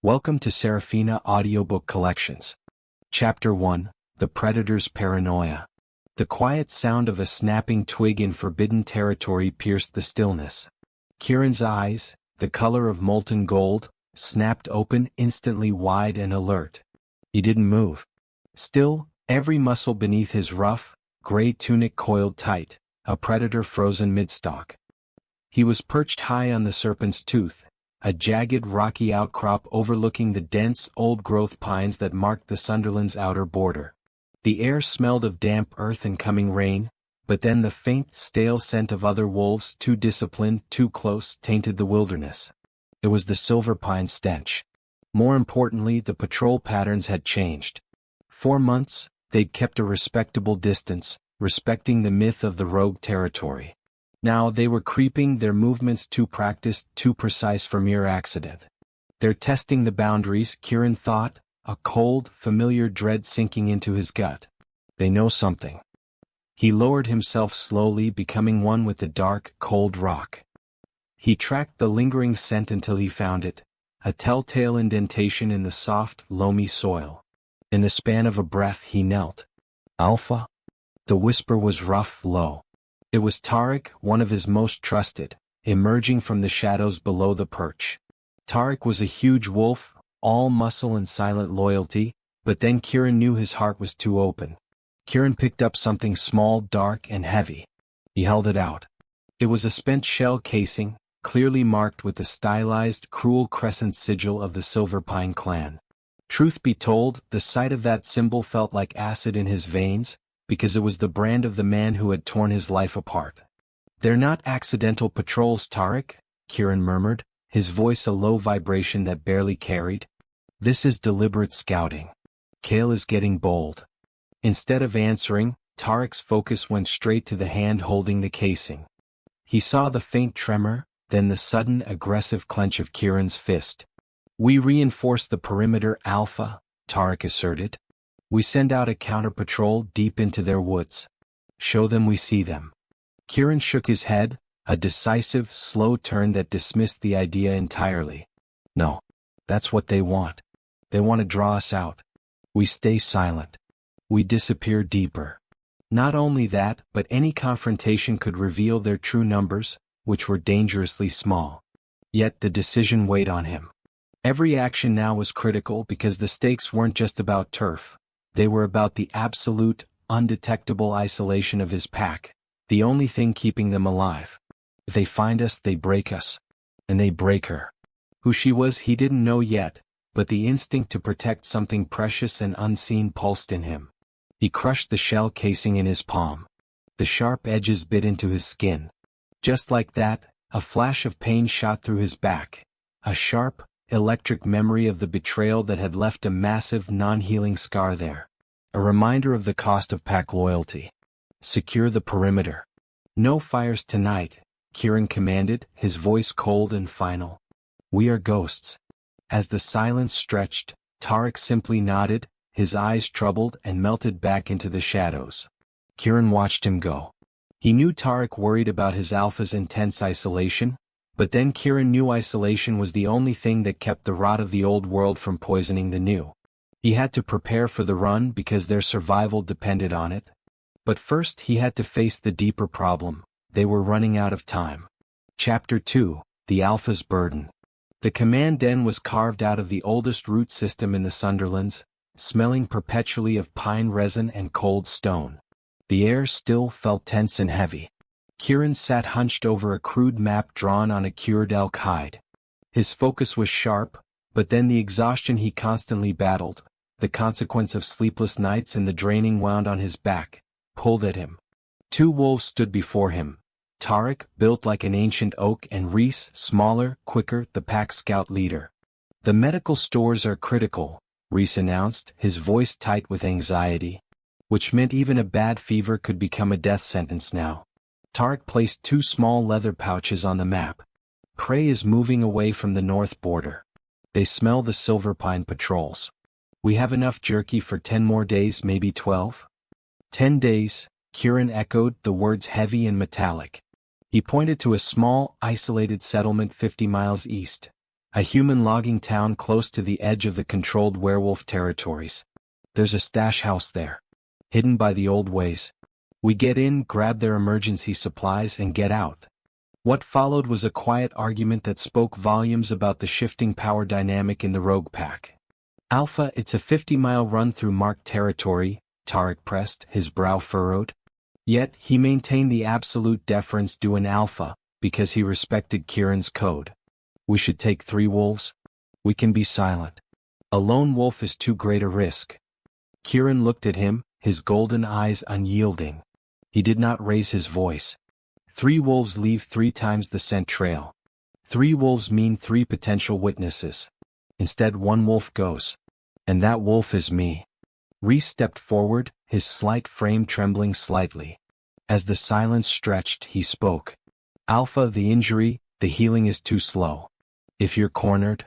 Welcome to Serafina Audiobook Collections. Chapter 1, The Predator's Paranoia. The quiet sound of a snapping twig in forbidden territory pierced the stillness. Kieran's eyes, the color of molten gold, snapped open, instantly wide and alert. He didn't move. Still, every muscle beneath his rough, gray tunic coiled tight, a predator frozen mid-stalk. He was perched high on the serpent's tooth, a jagged rocky outcrop overlooking the dense old-growth pines that marked the Sunderland's outer border. The air smelled of damp earth and coming rain, but then the faint, stale scent of other wolves, too disciplined, too close, tainted the wilderness. It was the Silverpine stench. More importantly, the patrol patterns had changed. 4 months, they'd kept a respectable distance, respecting the myth of the rogue territory. Now they were creeping, their movements too practiced, too precise for mere accident. They're testing the boundaries, Kieran thought, a cold, familiar dread sinking into his gut. They know something. He lowered himself slowly, becoming one with the dark, cold rock. He tracked the lingering scent until he found it, a telltale indentation in the soft, loamy soil. In the span of a breath he knelt. Alpha? The whisper was rough, low. It was Tarek, one of his most trusted, emerging from the shadows below the perch. Tarek was a huge wolf, all muscle and silent loyalty, but then Kieran knew his heart was too open. Kieran picked up something small, dark, and heavy. He held it out. It was a spent shell casing, clearly marked with the stylized, cruel crescent sigil of the Silverpine clan. Truth be told, the sight of that symbol felt like acid in his veins, because it was the brand of the man who had torn his life apart. "They're not accidental patrols, Tarek," Kieran murmured, his voice a low vibration that barely carried. "This is deliberate scouting. Cale is getting bold." Instead of answering, Tarek's focus went straight to the hand holding the casing. He saw the faint tremor, then the sudden aggressive clench of Kieran's fist. "We reinforce the perimeter, Alpha," Tarek asserted. "We send out a counter-patrol deep into their woods. Show them we see them." Kieran shook his head, a decisive, slow turn that dismissed the idea entirely. "No. That's what they want. They want to draw us out. We stay silent. We disappear deeper. Not only that, but any confrontation could reveal their true numbers, which were dangerously small." Yet the decision weighed on him. Every action now was critical because the stakes weren't just about turf. They were about the absolute, undetectable isolation of his pack, the only thing keeping them alive. If they find us, they break us. And they break her. Who she was he didn't know yet, but the instinct to protect something precious and unseen pulsed in him. He crushed the shell casing in his palm. The sharp edges bit into his skin. Just like that, a flash of pain shot through his back. A sharp, electric memory of the betrayal that had left a massive, non-healing scar there. A reminder of the cost of pack loyalty. "Secure the perimeter." "No fires tonight," Kieran commanded, his voice cold and final. "We are ghosts." As the silence stretched, Tarek simply nodded, his eyes troubled and melted back into the shadows. Kieran watched him go. He knew Tarek worried about his alpha's intense isolation, but then Kieran knew isolation was the only thing that kept the rot of the old world from poisoning the new. He had to prepare for the run because their survival depended on it. But first he had to face the deeper problem. They were running out of time. Chapter 2, The Alpha's Burden. The command den was carved out of the oldest root system in the Sunderlands, smelling perpetually of pine resin and cold stone. The air still felt tense and heavy. Kieran sat hunched over a crude map drawn on a cured elk hide. His focus was sharp, but then the exhaustion he constantly battled, the consequence of sleepless nights and the draining wound on his back, pulled at him. 2 wolves stood before him. Tarek, built like an ancient oak, and Reese, smaller, quicker, the pack scout leader. "The medical stores are critical," Reese announced, his voice tight with anxiety. Which meant even a bad fever could become a death sentence now. Tarek placed 2 small leather pouches on the map. "Prey is moving away from the north border. They smell the Silverpine patrols. We have enough jerky for 10 more days, maybe 12? 10 days, Kieran echoed, the words heavy and metallic. He pointed to a small, isolated settlement 50 miles east. A human logging town close to the edge of the controlled werewolf territories. There's a stash house there. Hidden by the old ways. We get in, grab their emergency supplies, and get out. What followed was a quiet argument that spoke volumes about the shifting power dynamic in the rogue pack. Alpha, it's a 50-mile run through marked territory, Tarek pressed, his brow furrowed. Yet, he maintained the absolute deference due an alpha, because he respected Kieran's code. We should take 3 wolves? We can be silent. A lone wolf is too great a risk. Kieran looked at him, his golden eyes unyielding. He did not raise his voice. 3 wolves leave 3 times the scent trail. 3 wolves mean 3 potential witnesses. Instead 1 wolf goes. And that wolf is me. Reese stepped forward, his slight frame trembling slightly. As the silence stretched, he spoke. Alpha, the injury, the healing is too slow. If you're cornered.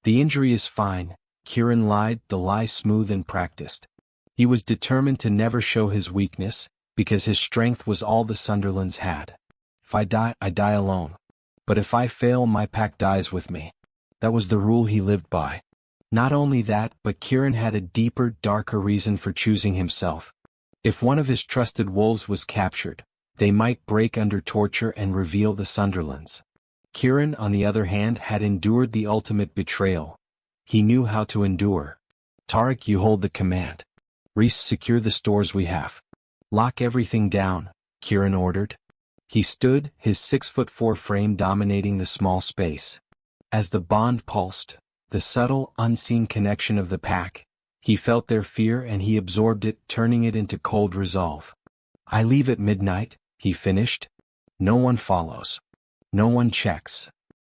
The injury is fine, Kieran lied, the lie smooth and practiced. He was determined to never show his weakness, because his strength was all the Sunderlands had. If I die alone. But if I fail, my pack dies with me. That was the rule he lived by. Not only that, but Kieran had a deeper, darker reason for choosing himself. If one of his trusted wolves was captured, they might break under torture and reveal the Sunderlands. Kieran, on the other hand, had endured the ultimate betrayal. He knew how to endure. Tarek, you hold the command. Reese, secure the stores we have. Lock everything down, Kieran ordered. He stood, his 6'4" frame dominating the small space. As the bond pulsed, the subtle, unseen connection of the pack, he felt their fear and he absorbed it, turning it into cold resolve. I leave at midnight, he finished. No one follows. No one checks.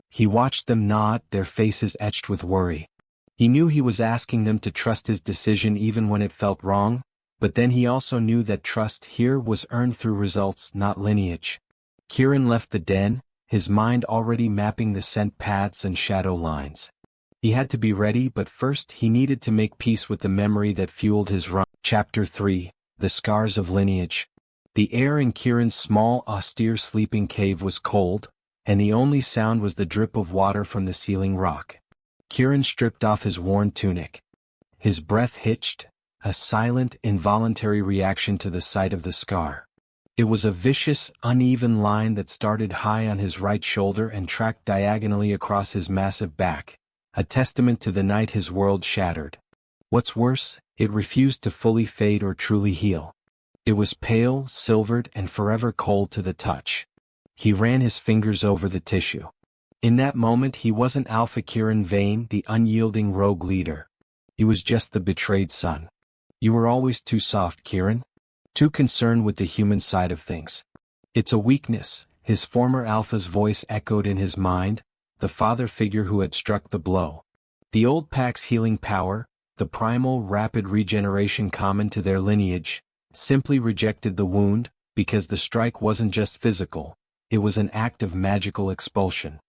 He watched them nod, their faces etched with worry. He knew he was asking them to trust his decision even when it felt wrong, but then he also knew that trust here was earned through results, not lineage. Kieran left the den, his mind already mapping the scent paths and shadow lines. He had to be ready, but first he needed to make peace with the memory that fueled his run. Chapter 3, The Scars of Lineage. The air in Kieran's small, austere sleeping cave was cold, and the only sound was the drip of water from the ceiling rock. Kieran stripped off his worn tunic. His breath hitched, a silent, involuntary reaction to the sight of the scar. It was a vicious, uneven line that started high on his right shoulder and tracked diagonally across his massive back, a testament to the night his world shattered. What's worse, it refused to fully fade or truly heal. It was pale, silvered, and forever cold to the touch. He ran his fingers over the tissue. In that moment he wasn't Alpha Kieran Vane, the unyielding rogue leader. He was just the betrayed son. You were always too soft, Kieran. Too concerned with the human side of things. It's a weakness, his former Alpha's voice echoed in his mind, the father figure who had struck the blow. The old pack's healing power, the primal, rapid regeneration common to their lineage, simply rejected the wound, because the strike wasn't just physical. It was an act of magical expulsion.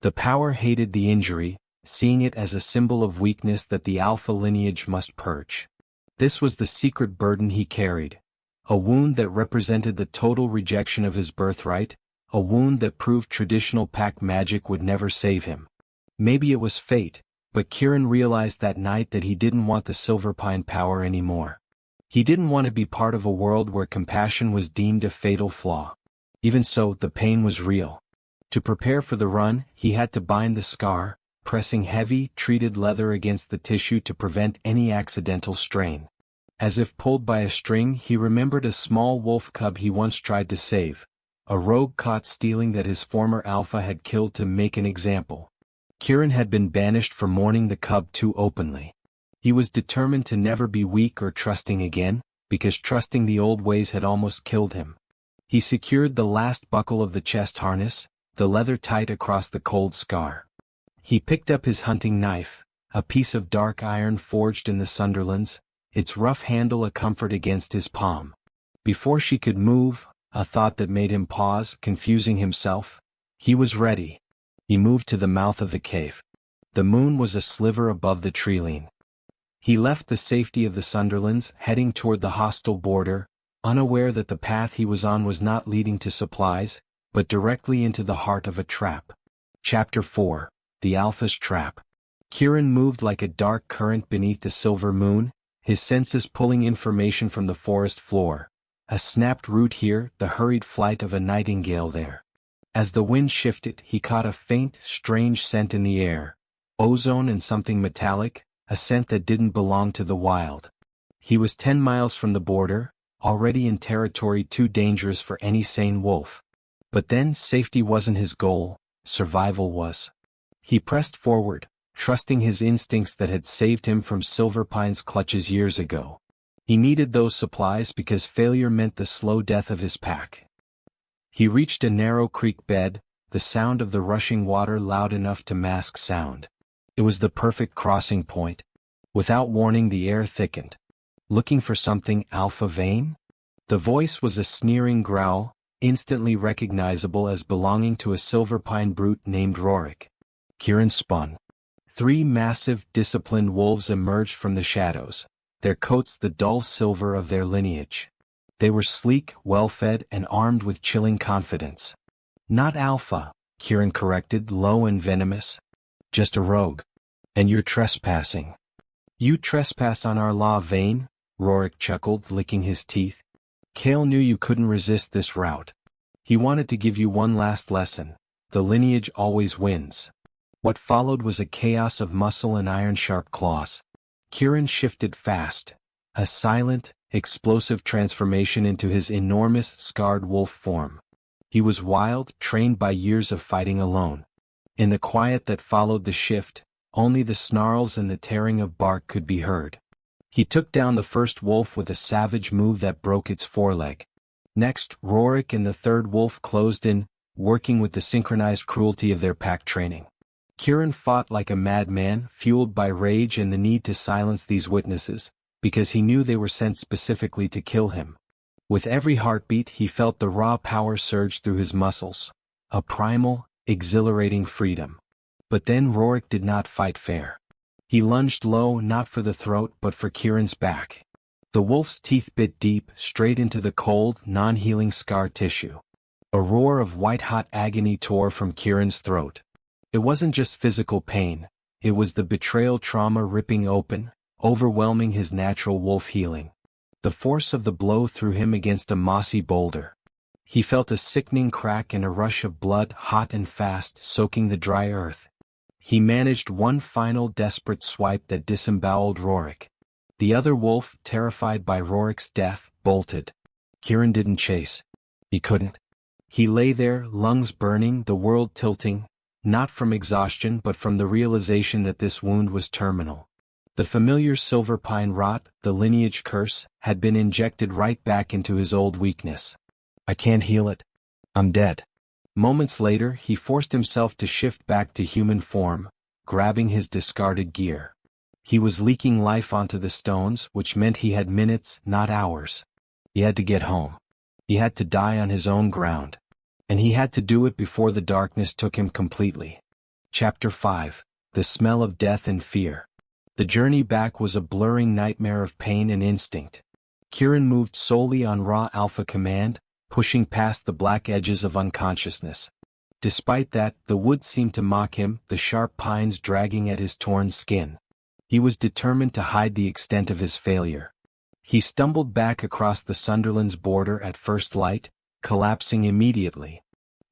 The power hated the injury, seeing it as a symbol of weakness that the Alpha lineage must purge. This was the secret burden he carried. A wound that represented the total rejection of his birthright, a wound that proved traditional pack magic would never save him. Maybe it was fate, but Kieran realized that night that he didn't want the Silverpine power anymore. He didn't want to be part of a world where compassion was deemed a fatal flaw. Even so, the pain was real. To prepare for the run, he had to bind the scar, pressing heavy, treated leather against the tissue to prevent any accidental strain. As if pulled by a string, he remembered a small wolf cub he once tried to save, a rogue caught stealing that his former Alpha had killed to make an example. Kieran had been banished for mourning the cub too openly. He was determined to never be weak or trusting again, because trusting the old ways had almost killed him. He secured the last buckle of the chest harness, the leather tight across the cold scar. He picked up his hunting knife, a piece of dark iron forged in the Sunderlands, its rough handle a comfort against his palm. Before she could move, a thought that made him pause, confusing himself. He was ready. He moved to the mouth of the cave. The moon was a sliver above the treeline. He left the safety of the Sunderlands, heading toward the hostile border, unaware that the path he was on was not leading to supplies, but directly into the heart of a trap. Chapter 4, the Alpha's trap. Kieran moved like a dark current beneath the silver moon, his senses pulling information from the forest floor. A snapped root here, the hurried flight of a nightingale there. As the wind shifted, he caught a faint, strange scent in the air. Ozone and something metallic, a scent that didn't belong to the wild. He was 10 miles from the border, already in territory too dangerous for any sane wolf. But then safety wasn't his goal, survival was. He pressed forward, trusting his instincts that had saved him from Silverpine's clutches years ago. He needed those supplies because failure meant the slow death of his pack. He reached a narrow creek bed, the sound of the rushing water loud enough to mask sound. It was the perfect crossing point. Without warning, the air thickened. Looking for something, Alpha Vane? The voice was a sneering growl, instantly recognizable as belonging to a Silverpine brute named Rorik. Kieran spun. 3 massive, disciplined wolves emerged from the shadows, their coats the dull silver of their lineage. They were sleek, well-fed, and armed with chilling confidence. Not Alpha, Kieran corrected, low and venomous. Just a rogue. And you're trespassing. You trespass on our law, Vane, Rorik chuckled, licking his teeth. Cale knew you couldn't resist this route. He wanted to give you one last lesson. The lineage always wins. What followed was a chaos of muscle and iron-sharp claws. Kieran shifted fast. A silent, explosive transformation into his enormous, scarred wolf form. He was wild, trained by years of fighting alone. In the quiet that followed the shift, only the snarls and the tearing of bark could be heard. He took down the first wolf with a savage move that broke its foreleg. Next, Rorik and the third wolf closed in, working with the synchronized cruelty of their pack training. Kieran fought like a madman, fueled by rage and the need to silence these witnesses, because he knew they were sent specifically to kill him. With every heartbeat, he felt the raw power surge through his muscles. A primal, exhilarating freedom. But then Rorik did not fight fair. He lunged low, not for the throat but for Kieran's back. The wolf's teeth bit deep, straight into the cold, non-healing scar tissue. A roar of white-hot agony tore from Kieran's throat. It wasn't just physical pain, it was the betrayal trauma ripping open, overwhelming his natural wolf healing. The force of the blow threw him against a mossy boulder. He felt a sickening crack and a rush of blood, hot and fast, soaking the dry earth. He managed one final desperate swipe that disemboweled Rorik. The other wolf, terrified by Rorik's death, bolted. Kieran didn't chase. He couldn't. He lay there, lungs burning, the world tilting, not from exhaustion but from the realization that this wound was terminal. The familiar Silverpine rot, the lineage curse, had been injected right back into his old weakness. I can't heal it. I'm dead. Moments later, he forced himself to shift back to human form, grabbing his discarded gear. He was leaking life onto the stones, which meant he had minutes, not hours. He had to get home. He had to die on his own ground. And he had to do it before the darkness took him completely. Chapter 5. The Smell of Death and Fear. The journey back was a blurring nightmare of pain and instinct. Kieran moved solely on raw alpha command, pushing past the black edges of unconsciousness. Despite that, the woods seemed to mock him, the sharp pines dragging at his torn skin. He was determined to hide the extent of his failure. He stumbled back across the Sunderlands border at first light, collapsing immediately.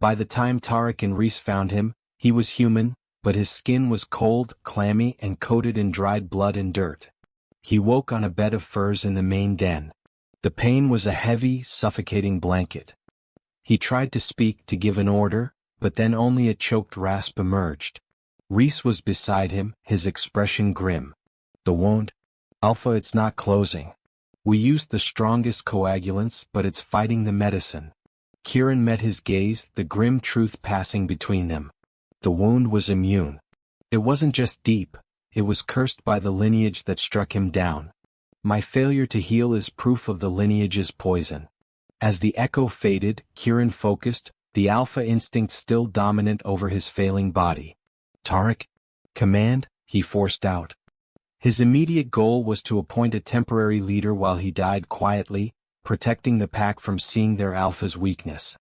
By the time Tarek and Reese found him, he was human, but his skin was cold, clammy, and coated in dried blood and dirt. He woke on a bed of furs in the main den. The pain was a heavy, suffocating blanket. He tried to speak, to give an order, but then only a choked rasp emerged. Reese was beside him, his expression grim. The wound? Alpha, it's not closing. We used the strongest coagulants, but it's fighting the medicine. Kieran met his gaze, the grim truth passing between them. The wound was immune. It wasn't just deep, it was cursed by the lineage that struck him down. My failure to heal is proof of the lineage's poison. As the echo faded, Kieran focused, the alpha instinct still dominant over his failing body. Tarek? Command? He forced out. His immediate goal was to appoint a temporary leader while he died quietly, protecting the pack from seeing their alpha's weakness.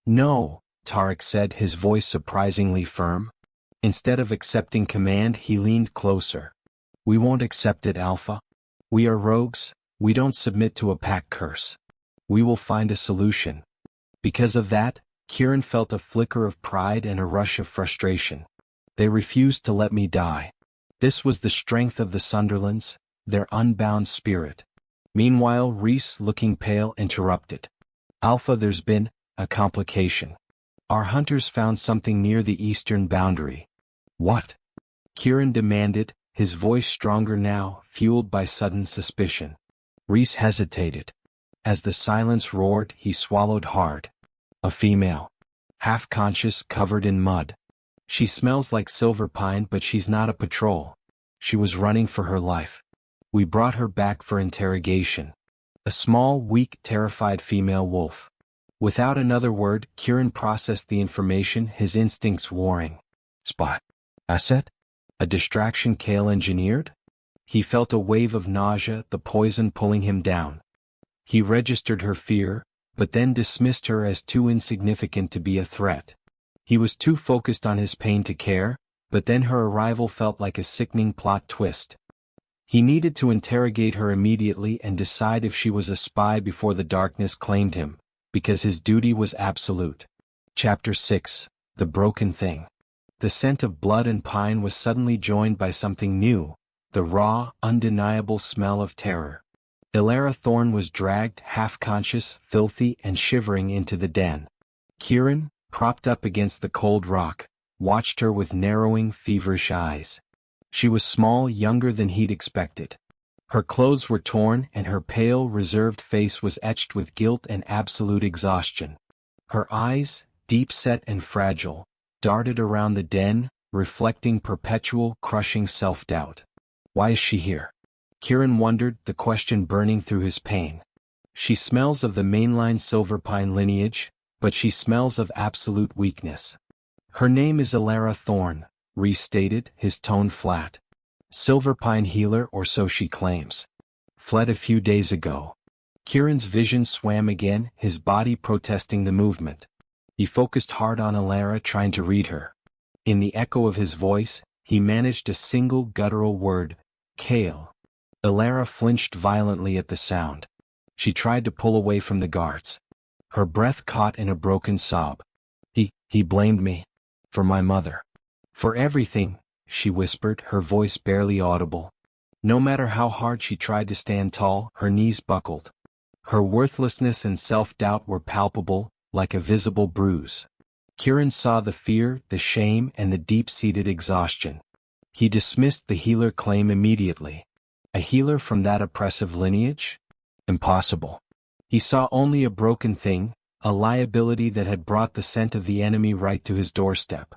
No, Tarek said, his voice surprisingly firm. Instead of accepting command, he leaned closer. We won't accept it, Alpha. We are rogues, we don't submit to a pack curse. We will find a solution. Because of that, Kieran felt a flicker of pride and a rush of frustration. They refused to let me die. This was the strength of the Sunderlands, their unbound spirit. Meanwhile, Rhys, looking pale, interrupted. Alpha, there's been a complication. Our hunters found something near the eastern boundary. What? Kieran demanded, his voice stronger now, fueled by sudden suspicion. Rhys hesitated. As the silence roared, he swallowed hard. A female. Half-conscious, covered in mud. She smells like Silverpine, but she's not a patrol. She was running for her life. We brought her back for interrogation. A small, weak, terrified female wolf. Without another word, Kieran processed the information, his instincts warring. Spot. Asset? A distraction Cale engineered? He felt a wave of nausea, the poison pulling him down. He registered her fear, but then dismissed her as too insignificant to be a threat. He was too focused on his pain to care, but then her arrival felt like a sickening plot twist. He needed to interrogate her immediately and decide if she was a spy before the darkness claimed him, because his duty was absolute. Chapter 6. The Broken Thing. The scent of blood and pine was suddenly joined by something new, the raw, undeniable smell of terror. Liana Thorne was dragged, half-conscious, filthy, and shivering into the den. Kieran, propped up against the cold rock, watched her with narrowing, feverish eyes. She was small, younger than he'd expected. Her clothes were torn and her pale, reserved face was etched with guilt and absolute exhaustion. Her eyes, deep-set and fragile, darted around the den, reflecting perpetual, crushing self-doubt. Why is she here? Kieran wondered, the question burning through his pain. She smells of the mainline Silverpine lineage, but she smells of absolute weakness. Her name is Liana Thorne, Rhys stated, his tone flat. Silverpine healer, or so she claims. Fled a few days ago. Kieran's vision swam again, his body protesting the movement. He focused hard on Liana, trying to read her. In the echo of his voice, he managed a single guttural word, Cale. Liana flinched violently at the sound. She tried to pull away from the guards. Her breath caught in a broken sob. He blamed me. For my mother. For everything, she whispered, her voice barely audible. No matter how hard she tried to stand tall, her knees buckled. Her worthlessness and self-doubt were palpable, like a visible bruise. Kieran saw the fear, the shame, and the deep-seated exhaustion. He dismissed the healer claim immediately. A healer from that oppressive lineage? Impossible. He saw only a broken thing, a liability that had brought the scent of the enemy right to his doorstep.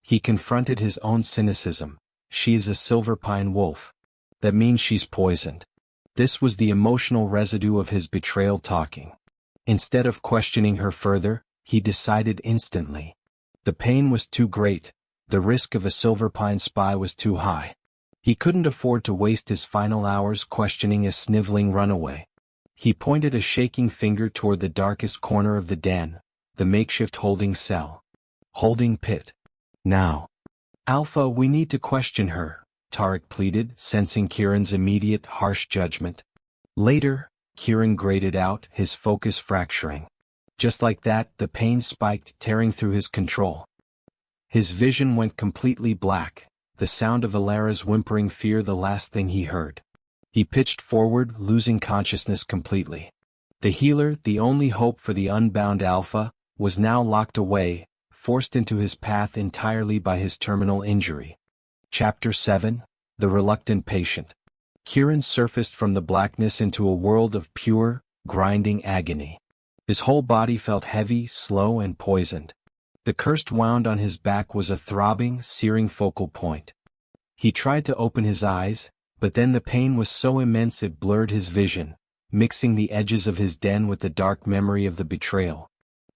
He confronted his own cynicism. She is a Silverpine wolf. That means she's poisoned. This was the emotional residue of his betrayal talking. Instead of questioning her further, he decided instantly. The pain was too great, the risk of a Silverpine spy was too high. He couldn't afford to waste his final hours questioning a sniveling runaway. He pointed a shaking finger toward the darkest corner of the den, the makeshift holding cell. Holding pit. Now. Alpha, we need to question her, Tarek pleaded, sensing Kieran's immediate, harsh judgment. Later, Kieran grated out, his focus fracturing. Just like that, the pain spiked, tearing through his control. His vision went completely black, the sound of Alara's whimpering fear the last thing he heard. He pitched forward, losing consciousness completely. The healer, the only hope for the unbound Alpha, was now locked away, forced into his path entirely by his terminal injury. Chapter 7. The Reluctant Patient. Kieran surfaced from the blackness into a world of pure, grinding agony. His whole body felt heavy, slow, and poisoned. The cursed wound on his back was a throbbing, searing focal point. He tried to open his eyes, but then the pain was so immense it blurred his vision, mixing the edges of his den with the dark memory of the betrayal.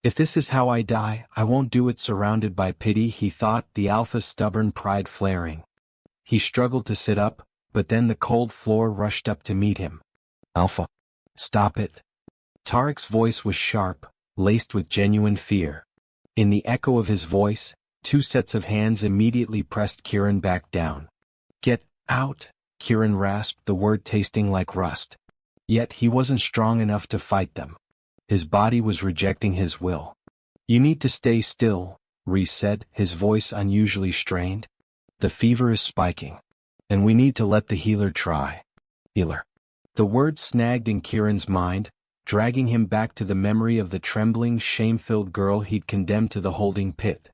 If this is how I die, I won't do it surrounded by pity, he thought, the Alpha's stubborn pride flaring. He struggled to sit up, but then the cold floor rushed up to meet him. Alpha. Stop it. Tarek's voice was sharp, laced with genuine fear. In the echo of his voice, Two sets of hands immediately pressed Kieran back down. "Get out," Kieran rasped, the word tasting like rust. Yet he wasn't strong enough to fight them. His body was rejecting his will. "You need to stay still," Rhys said, his voice unusually strained. "The fever is spiking. And we need to let the healer try." Healer. The word snagged in Kieran's mind, dragging him back to the memory of the trembling, shame-filled girl he'd condemned to the holding pit.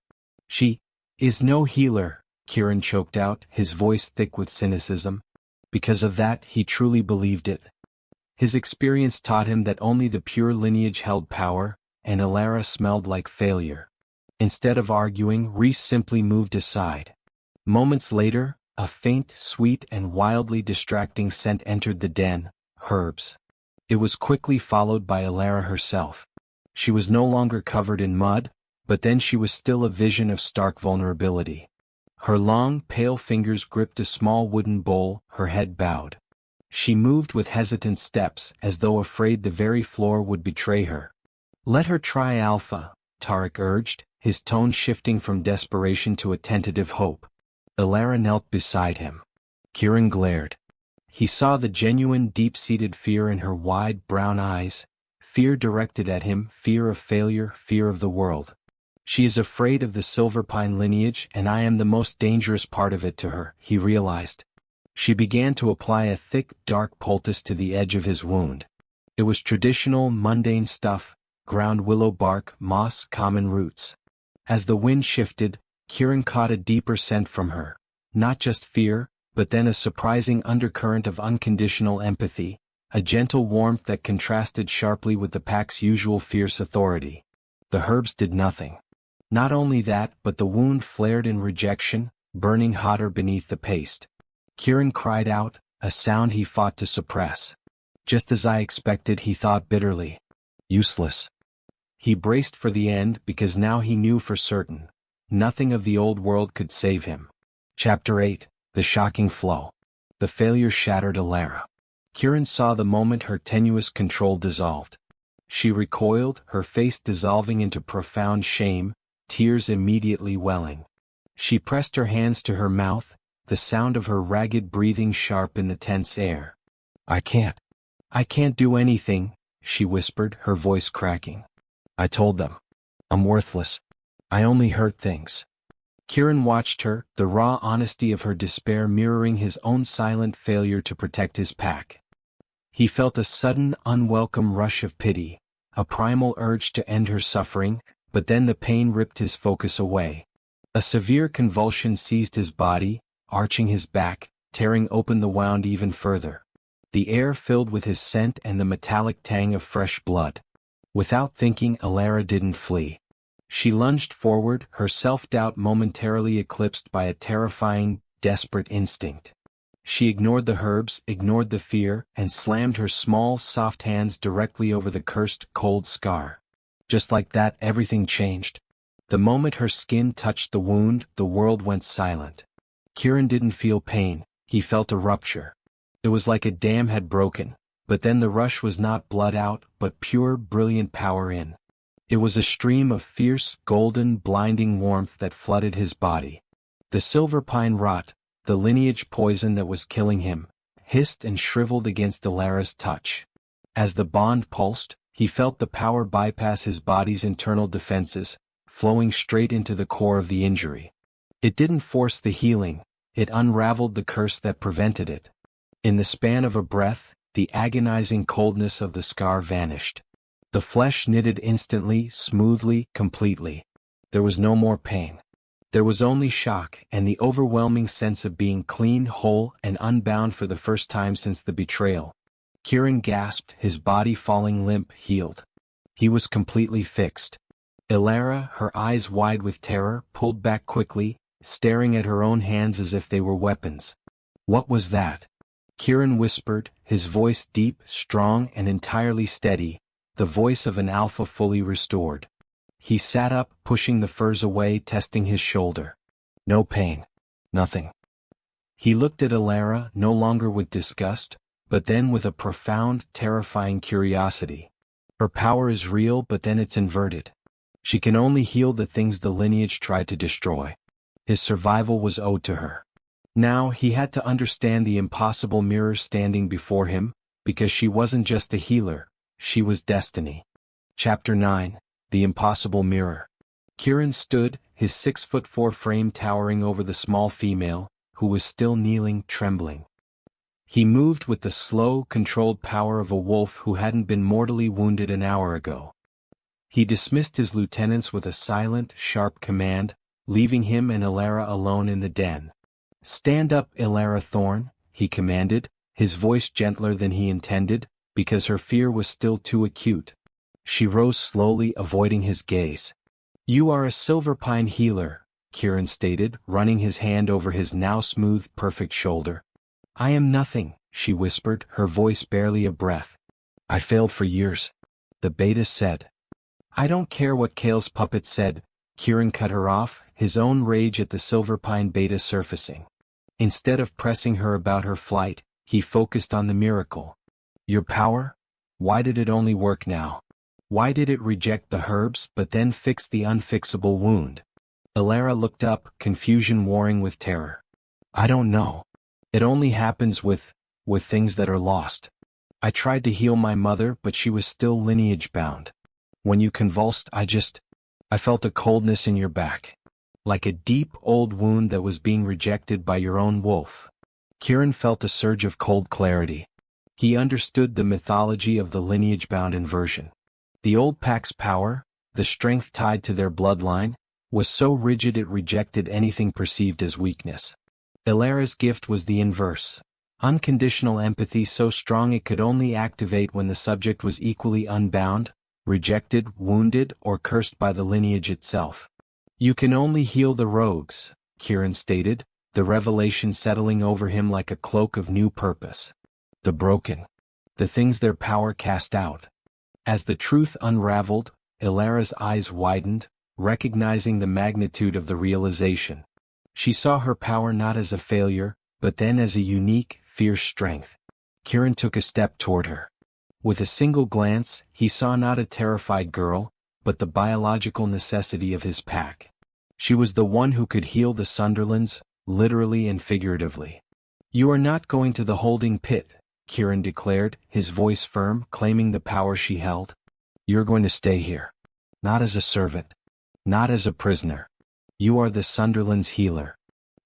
"She is no healer," Kieran choked out, his voice thick with cynicism. Because of that, he truly believed it. His experience taught him that only the pure lineage held power, and Alara smelled like failure. Instead of arguing, Rhys simply moved aside. Moments later, a faint, sweet and wildly distracting scent entered the den, herbs. It was quickly followed by Alara herself. She was no longer covered in mud, but then she was still a vision of stark vulnerability. Her long, pale fingers gripped a small wooden bowl, her head bowed. She moved with hesitant steps, as though afraid the very floor would betray her. "Let her try Alpha," Tarek urged, his tone shifting from desperation to a tentative hope. Alara knelt beside him. Kieran glared. He saw the genuine deep-seated fear in her wide brown eyes, fear directed at him, fear of failure, fear of the world. "She is afraid of the Silverpine lineage, and I am the most dangerous part of it to her," he realized. She began to apply a thick, dark poultice to the edge of his wound. It was traditional, mundane stuff, ground willow bark, moss, common roots. As the wind shifted, Kieran caught a deeper scent from her, not just fear, but then a surprising undercurrent of unconditional empathy, a gentle warmth that contrasted sharply with the pack's usual fierce authority. The herbs did nothing. Not only that, but the wound flared in rejection, burning hotter beneath the paste. Kieran cried out, a sound he fought to suppress. "Just as I expected," he thought bitterly. "Useless." He braced for the end because now he knew for certain. Nothing of the old world could save him. Chapter 8, The Shocking Flow. The failure shattered Alara. Kieran saw the moment her tenuous control dissolved. She recoiled, her face dissolving into profound shame, tears immediately welling. She pressed her hands to her mouth, the sound of her ragged breathing sharp in the tense air. I can't do anything," she whispered, her voice cracking. "I told them. I'm worthless. I only hurt things." Kieran watched her, the raw honesty of her despair mirroring his own silent failure to protect his pack. He felt a sudden, unwelcome rush of pity, a primal urge to end her suffering, but then the pain ripped his focus away. A severe convulsion seized his body, arching his back, tearing open the wound even further. The air filled with his scent and the metallic tang of fresh blood. Without thinking, Alara didn't flee. She lunged forward, her self-doubt momentarily eclipsed by a terrifying, desperate instinct. She ignored the herbs, ignored the fear, and slammed her small, soft hands directly over the cursed, cold scar. Just like that, everything changed. The moment her skin touched the wound, the world went silent. Kieran didn't feel pain, he felt a rupture. It was like a dam had broken, but then the rush was not blood out, but pure, brilliant power in. It was a stream of fierce, golden, blinding warmth that flooded his body. The Silverpine rot, the lineage poison that was killing him, hissed and shriveled against Alara's touch. As the bond pulsed, he felt the power bypass his body's internal defenses, flowing straight into the core of the injury. It didn't force the healing, it unraveled the curse that prevented it. In the span of a breath, the agonizing coldness of the scar vanished. The flesh knitted instantly, smoothly, completely. There was no more pain. There was only shock and the overwhelming sense of being clean, whole, and unbound for the first time since the betrayal. Kieran gasped, his body falling limp, healed. He was completely fixed. Alara, her eyes wide with terror, pulled back quickly, staring at her own hands as if they were weapons. "What was that?" Kieran whispered, his voice deep, strong, and entirely steady, the voice of an alpha fully restored. He sat up, pushing the furs away, testing his shoulder. "No pain. Nothing." He looked at Alara, no longer with disgust, but then with a profound, terrifying curiosity. "Her power is real, but then it's inverted. She can only heal the things the lineage tried to destroy. His survival was owed to her. Now he had to understand the impossible mirror standing before him, because she wasn't just a healer, she was destiny. Chapter 9, The Impossible Mirror. Kieran stood, his 6'4" frame towering over the small female, who was still kneeling, trembling. He moved with the slow, controlled power of a wolf who hadn't been mortally wounded an hour ago. He dismissed his lieutenants with a silent, sharp command, leaving him and Ilara alone in the den. "Stand up, Liana Thorne," he commanded, his voice gentler than he intended, because her fear was still too acute. She rose slowly, avoiding his gaze. "You are a Silverpine healer," Kieran stated, running his hand over his now smooth, perfect shoulder. "I am nothing," she whispered, her voice barely a breath. "I failed for years," the beta said. "I don't care what Kale's puppet said," Kieran cut her off, his own rage at the Silverpine beta surfacing. Instead of pressing her about her flight, he focused on the miracle. "Your power? Why did it only work now? Why did it reject the herbs but then fix the unfixable wound?" Ilara looked up, confusion warring with terror. "I don't know. It only happens with things that are lost. I tried to heal my mother but she was still lineage-bound. When you convulsed I felt a coldness in your back. Like a deep, old wound that was being rejected by your own wolf." Kieran felt a surge of cold clarity. He understood the mythology of the lineage-bound inversion. The old pack's power, the strength tied to their bloodline, was so rigid it rejected anything perceived as weakness. Ilara's gift was the inverse. Unconditional empathy so strong it could only activate when the subject was equally unbound, rejected, wounded, or cursed by the lineage itself. "You can only heal the rogues," Kieran stated, the revelation settling over him like a cloak of new purpose. "The broken. The things their power cast out." As the truth unraveled, Ilara's eyes widened, recognizing the magnitude of the realization. She saw her power not as a failure, but then as a unique, fierce strength. Kieran took a step toward her. With a single glance, he saw not a terrified girl, but the biological necessity of his pack. She was the one who could heal the Sunderlands, literally and figuratively. "You are not going to the holding pit," Kieran declared, his voice firm, claiming the power she held. "You're going to stay here. Not as a servant. Not as a prisoner. You are the Sunderland's healer.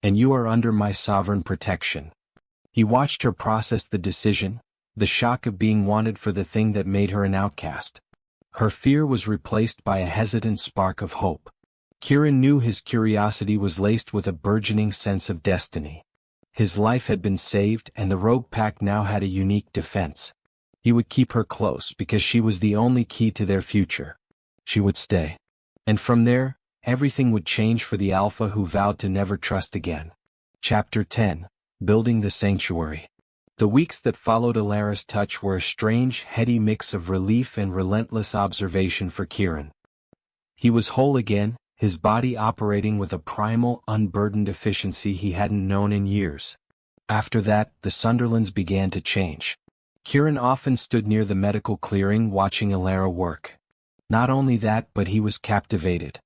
And you are under my sovereign protection." He watched her process the decision, the shock of being wanted for the thing that made her an outcast. Her fear was replaced by a hesitant spark of hope. Kieran knew his curiosity was laced with a burgeoning sense of destiny. His life had been saved and the rogue pack now had a unique defense. He would keep her close because she was the only key to their future. She would stay. And from there, everything would change for the Alpha who vowed to never trust again. Chapter 10, Building the Sanctuary. The weeks that followed Ilara's touch were a strange, heady mix of relief and relentless observation for Kieran. He was whole again, his body operating with a primal, unburdened efficiency he hadn't known in years. After that, the Sunderlands began to change. Kieran often stood near the medical clearing watching Ilara work. Not only that, but he was captivated.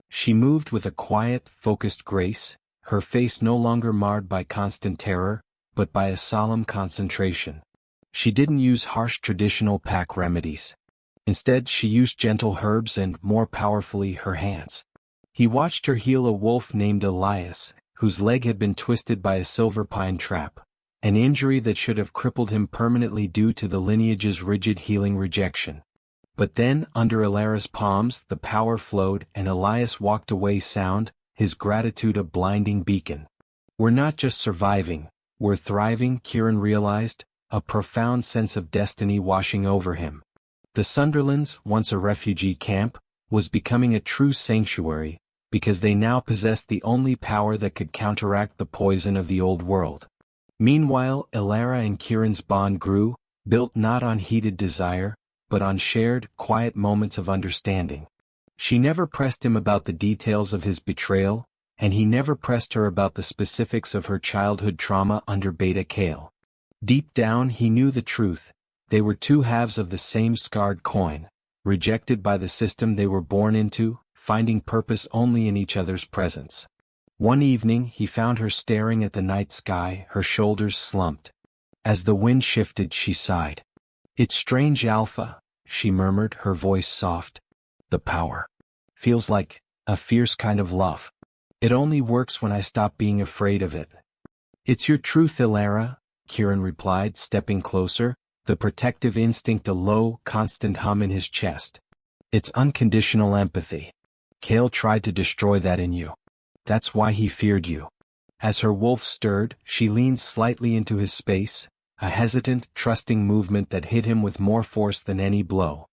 She moved with a quiet, focused grace, her face no longer marred by constant terror, but by a solemn concentration. She didn't use harsh traditional pack remedies. Instead, she used gentle herbs and, more powerfully, her hands. He watched her heal a wolf named Elias, whose leg had been twisted by a Silverpine trap, an injury that should have crippled him permanently due to the lineage's rigid healing rejection. But then, under Ilara's palms, the power flowed and Elias walked away sound, his gratitude a blinding beacon. "We're not just surviving, we're thriving," Kieran realized, a profound sense of destiny washing over him. The Sunderlands, once a refugee camp, was becoming a true sanctuary, because they now possessed the only power that could counteract the poison of the old world. Meanwhile, Ilara and Kieran's bond grew, built not on heated desire, but on shared, quiet moments of understanding. She never pressed him about the details of his betrayal, and he never pressed her about the specifics of her childhood trauma under Beta Kale. Deep down he knew the truth. They were two halves of the same scarred coin, rejected by the system they were born into, finding purpose only in each other's presence. One evening he found her staring at the night sky, her shoulders slumped. As the wind shifted, she sighed. "It's strange, Alpha," she murmured, her voice soft. "The power. Feels like a fierce kind of love. It only works when I stop being afraid of it." "It's your truth, Ilara," Kieran replied, stepping closer, the protective instinct a low, constant hum in his chest. "It's unconditional empathy. Cale tried to destroy that in you. That's why he feared you." As her wolf stirred, she leaned slightly into his space, a hesitant, trusting movement that hit him with more force than any blow.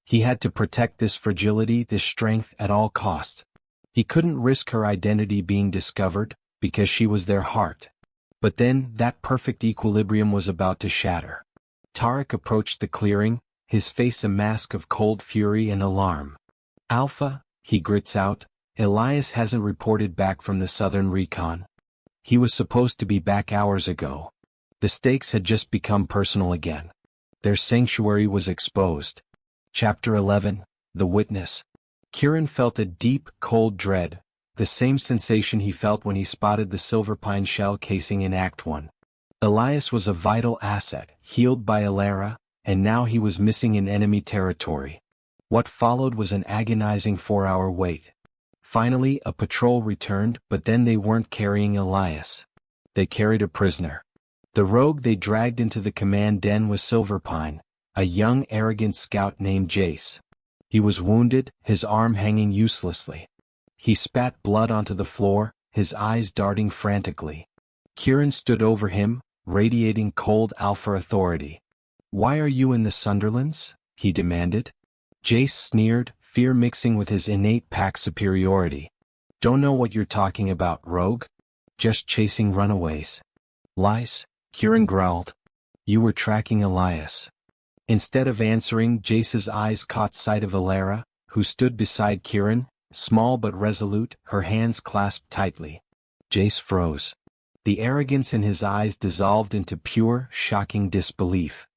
He had to protect this fragility, this strength, at all costs. He couldn't risk her identity being discovered, because she was their heart. But then, that perfect equilibrium was about to shatter. Tarek approached the clearing, his face a mask of cold fury and alarm. "Alpha," he grits out, "Elias hasn't reported back from the Southern Recon. He was supposed to be back hours ago." The stakes had just become personal again. Their sanctuary was exposed. Chapter 11, The Witness. Kieran felt a deep, cold dread, the same sensation he felt when he spotted the Silverpine shell casing in Act 1. Elias was a vital asset, healed by Ilara, and now he was missing in enemy territory. What followed was an agonizing 4-hour wait. Finally, a patrol returned, but then they weren't carrying Elias. They carried a prisoner. The rogue they dragged into the command den was Silverpine, a young, arrogant scout named Jace. He was wounded, his arm hanging uselessly. He spat blood onto the floor, his eyes darting frantically. Kieran stood over him, radiating cold alpha authority. "Why are you in the Sunderlands?" he demanded. Jace sneered, fear mixing with his innate pack superiority. "Don't know what you're talking about, rogue. Just chasing runaways." "Lies," Kieran growled. "You were tracking Elias." Instead of answering, Jace's eyes caught sight of Ilara, who stood beside Kieran, small but resolute, her hands clasped tightly. Jace froze. The arrogance in his eyes dissolved into pure, shocking disbelief.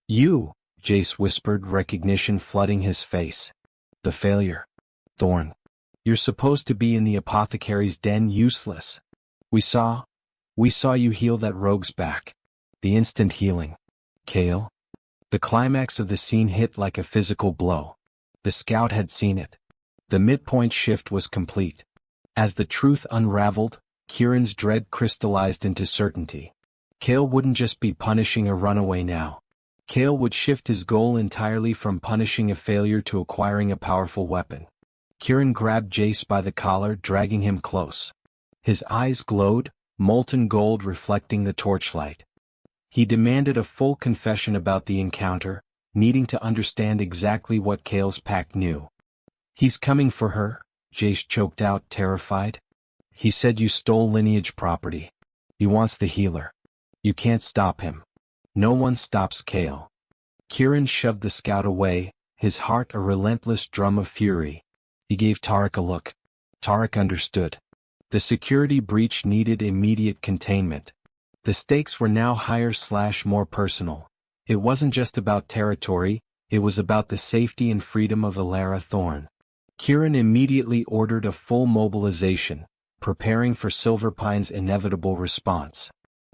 "You," Jace whispered, recognition flooding his face. "The failure. Thorne. You're supposed to be in the apothecary's den, useless. We saw you heal that rogue's back. The instant healing. Cale." The climax of the scene hit like a physical blow. The scout had seen it. The midpoint shift was complete. As the truth unraveled, Kieran's dread crystallized into certainty. Cale wouldn't just be punishing a runaway now. Cale would shift his goal entirely from punishing a failure to acquiring a powerful weapon. Kieran grabbed Jace by the collar, dragging him close. His eyes glowed, molten gold reflecting the torchlight. He demanded a full confession about the encounter, needing to understand exactly what Cale's pack knew. "He's coming for her," Jace choked out, terrified. "He said you stole lineage property. He wants the healer. You can't stop him. No one stops Cale." Kieran shoved the scout away, his heart a relentless drum of fury. He gave Tarek a look. Tarek understood. The security breach needed immediate containment. The stakes were now higher/more personal. It wasn't just about territory, it was about the safety and freedom of Liana Thorne. Kieran immediately ordered a full mobilization, preparing for Silverpine's inevitable response.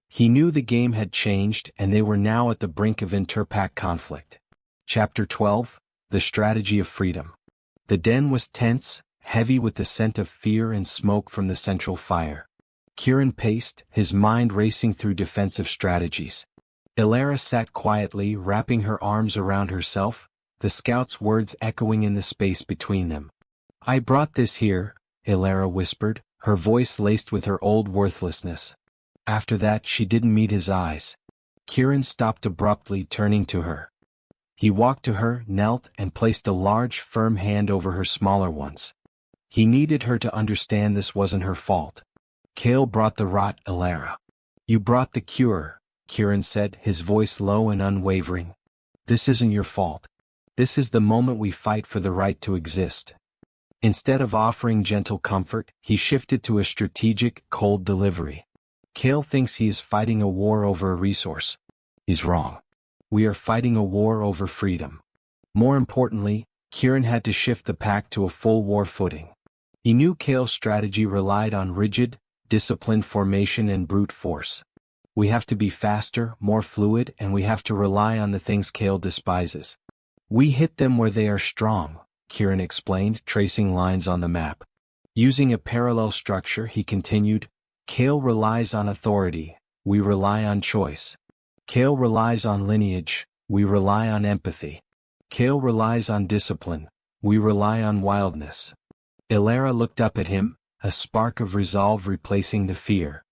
He knew the game had changed and they were now at the brink of interpack conflict. Chapter 12, The Strategy of Freedom. The den was tense, heavy with the scent of fear and smoke from the central fire. Kieran paced, his mind racing through defensive strategies. Ilara sat quietly, wrapping her arms around herself, the scout's words echoing in the space between them. "I brought this here," Ilara whispered, her voice laced with her old worthlessness. After that she didn't meet his eyes. Kieran stopped abruptly, turning to her. He walked to her, knelt, and placed a large, firm hand over her smaller ones. He needed her to understand this wasn't her fault. "Cale brought the rot, Ilara. You brought the cure," Kieran said, his voice low and unwavering. "This isn't your fault. This is the moment we fight for the right to exist." Instead of offering gentle comfort, he shifted to a strategic, cold delivery. "Cale thinks he is fighting a war over a resource. He's wrong. We are fighting a war over freedom." More importantly, Kieran had to shift the pack to a full war footing. He knew Cale's strategy relied on rigid, disciplined formation and brute force. We have to be faster, more fluid, and we have to rely on the things Cale despises. We hit them where they are strong, Kieran explained, tracing lines on the map. Using a parallel structure, he continued, Cale relies on authority, we rely on choice. Cale relies on lineage, we rely on empathy. Cale relies on discipline, we rely on wildness. Ilara looked up at him, a spark of resolve replacing the fear.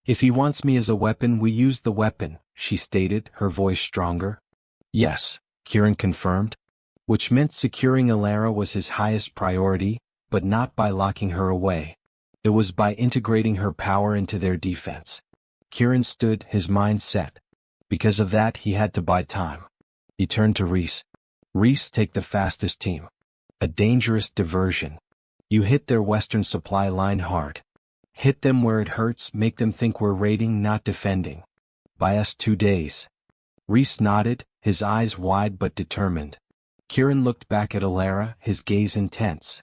If he wants me as a weapon, we use the weapon, she stated, her voice stronger. Yes, Kieran confirmed. Which meant securing Ilara was his highest priority, but not by locking her away. It was by integrating her power into their defense. Kieran stood, his mind set. Because of that, he had to buy time. He turned to Reese. Reese, take the fastest team. A dangerous diversion. You hit their western supply line hard. Hit them where it hurts, make them think we're raiding, not defending. Buy us 2 days. Reese nodded, his eyes wide but determined. Kieran looked back at Ilara, his gaze intense.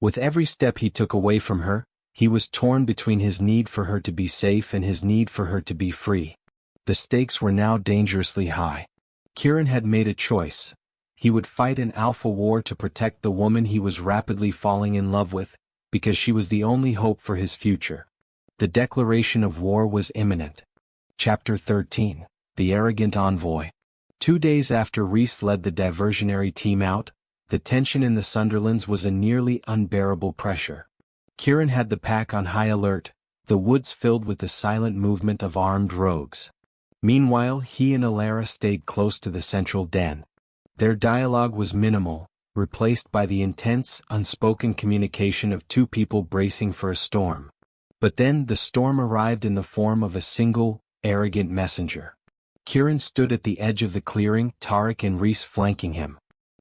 With every step he took away from her, he was torn between his need for her to be safe and his need for her to be free. The stakes were now dangerously high. Kieran had made a choice. He would fight an alpha war to protect the woman he was rapidly falling in love with, because she was the only hope for his future. The declaration of war was imminent. Chapter 13. The Arrogant Envoy. 2 days after Reese led the diversionary team out, the tension in the Sunderlands was a nearly unbearable pressure. Kieran had the pack on high alert, the woods filled with the silent movement of armed rogues. Meanwhile, he and Ilara stayed close to the central den. Their dialogue was minimal, replaced by the intense, unspoken communication of two people bracing for a storm. But then the storm arrived in the form of a single, arrogant messenger. Kieran stood at the edge of the clearing, Tarek and Reese flanking him.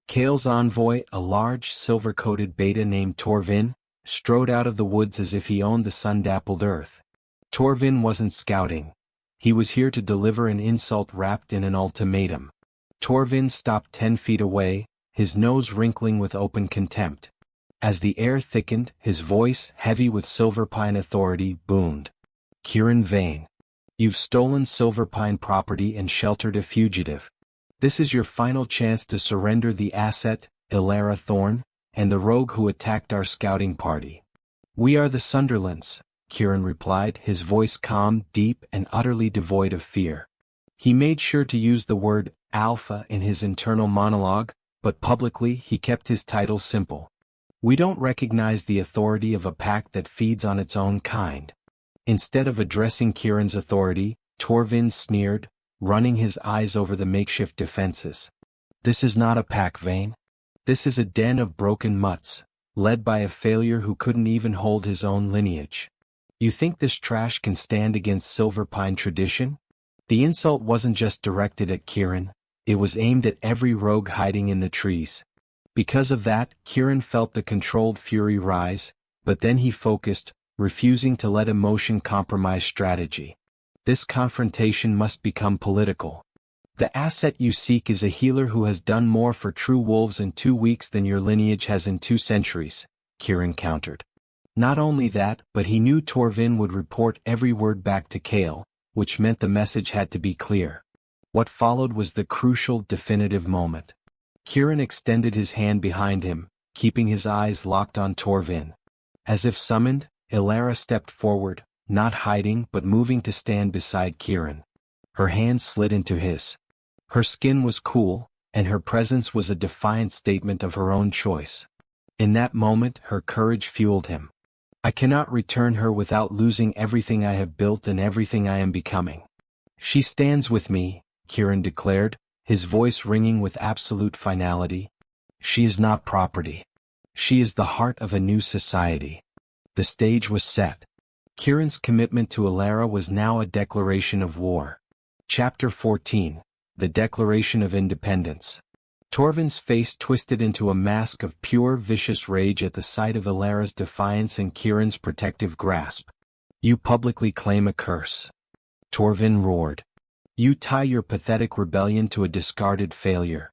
Cale's envoy, a large, silver-coated beta named Torvin, strode out of the woods as if he owned the sun-dappled earth. Torvin wasn't scouting. He was here to deliver an insult wrapped in an ultimatum. Torvin stopped 10 feet away, his nose wrinkling with open contempt. As the air thickened, his voice, heavy with Silverpine authority, boomed. Kieran Vane. You've stolen Silverpine property and sheltered a fugitive. This is your final chance to surrender the asset, Liana Thorne, and the rogue who attacked our scouting party. We are the Sunderlands, Kieran replied, his voice calm, deep, and utterly devoid of fear. He made sure to use the word alpha in his internal monologue, but publicly he kept his title simple. We don't recognize the authority of a pack that feeds on its own kind. Instead of addressing Kieran's authority, Torvin sneered, running his eyes over the makeshift defenses. This is not a pack, Vane. This is a den of broken mutts, led by a failure who couldn't even hold his own lineage. You think this trash can stand against Silverpine tradition? The insult wasn't just directed at Kieran, it was aimed at every rogue hiding in the trees. Because of that, Kieran felt the controlled fury rise, but then he focused, refusing to let emotion compromise strategy. This confrontation must become political. The asset you seek is a healer who has done more for true wolves in 2 weeks than your lineage has in 2 centuries, Kieran countered. Not only that, but he knew Torvin would report every word back to Cale, which meant the message had to be clear. What followed was the crucial, definitive moment. Kieran extended his hand behind him, keeping his eyes locked on Torvin. As if summoned, Ilara stepped forward, not hiding but moving to stand beside Kieran. Her hand slid into his. Her skin was cool, and her presence was a defiant statement of her own choice. In that moment, her courage fueled him. I cannot return her without losing everything I have built and everything I am becoming. She stands with me, Kieran declared, his voice ringing with absolute finality. She is not property. She is the heart of a new society. The stage was set. Kieran's commitment to Ilara was now a declaration of war. Chapter 14. The Declaration of Independence. Torvin's face twisted into a mask of pure vicious rage at the sight of Ilara's defiance and Kieran's protective grasp. You publicly claim a curse. Torvin roared. You tie your pathetic rebellion to a discarded failure.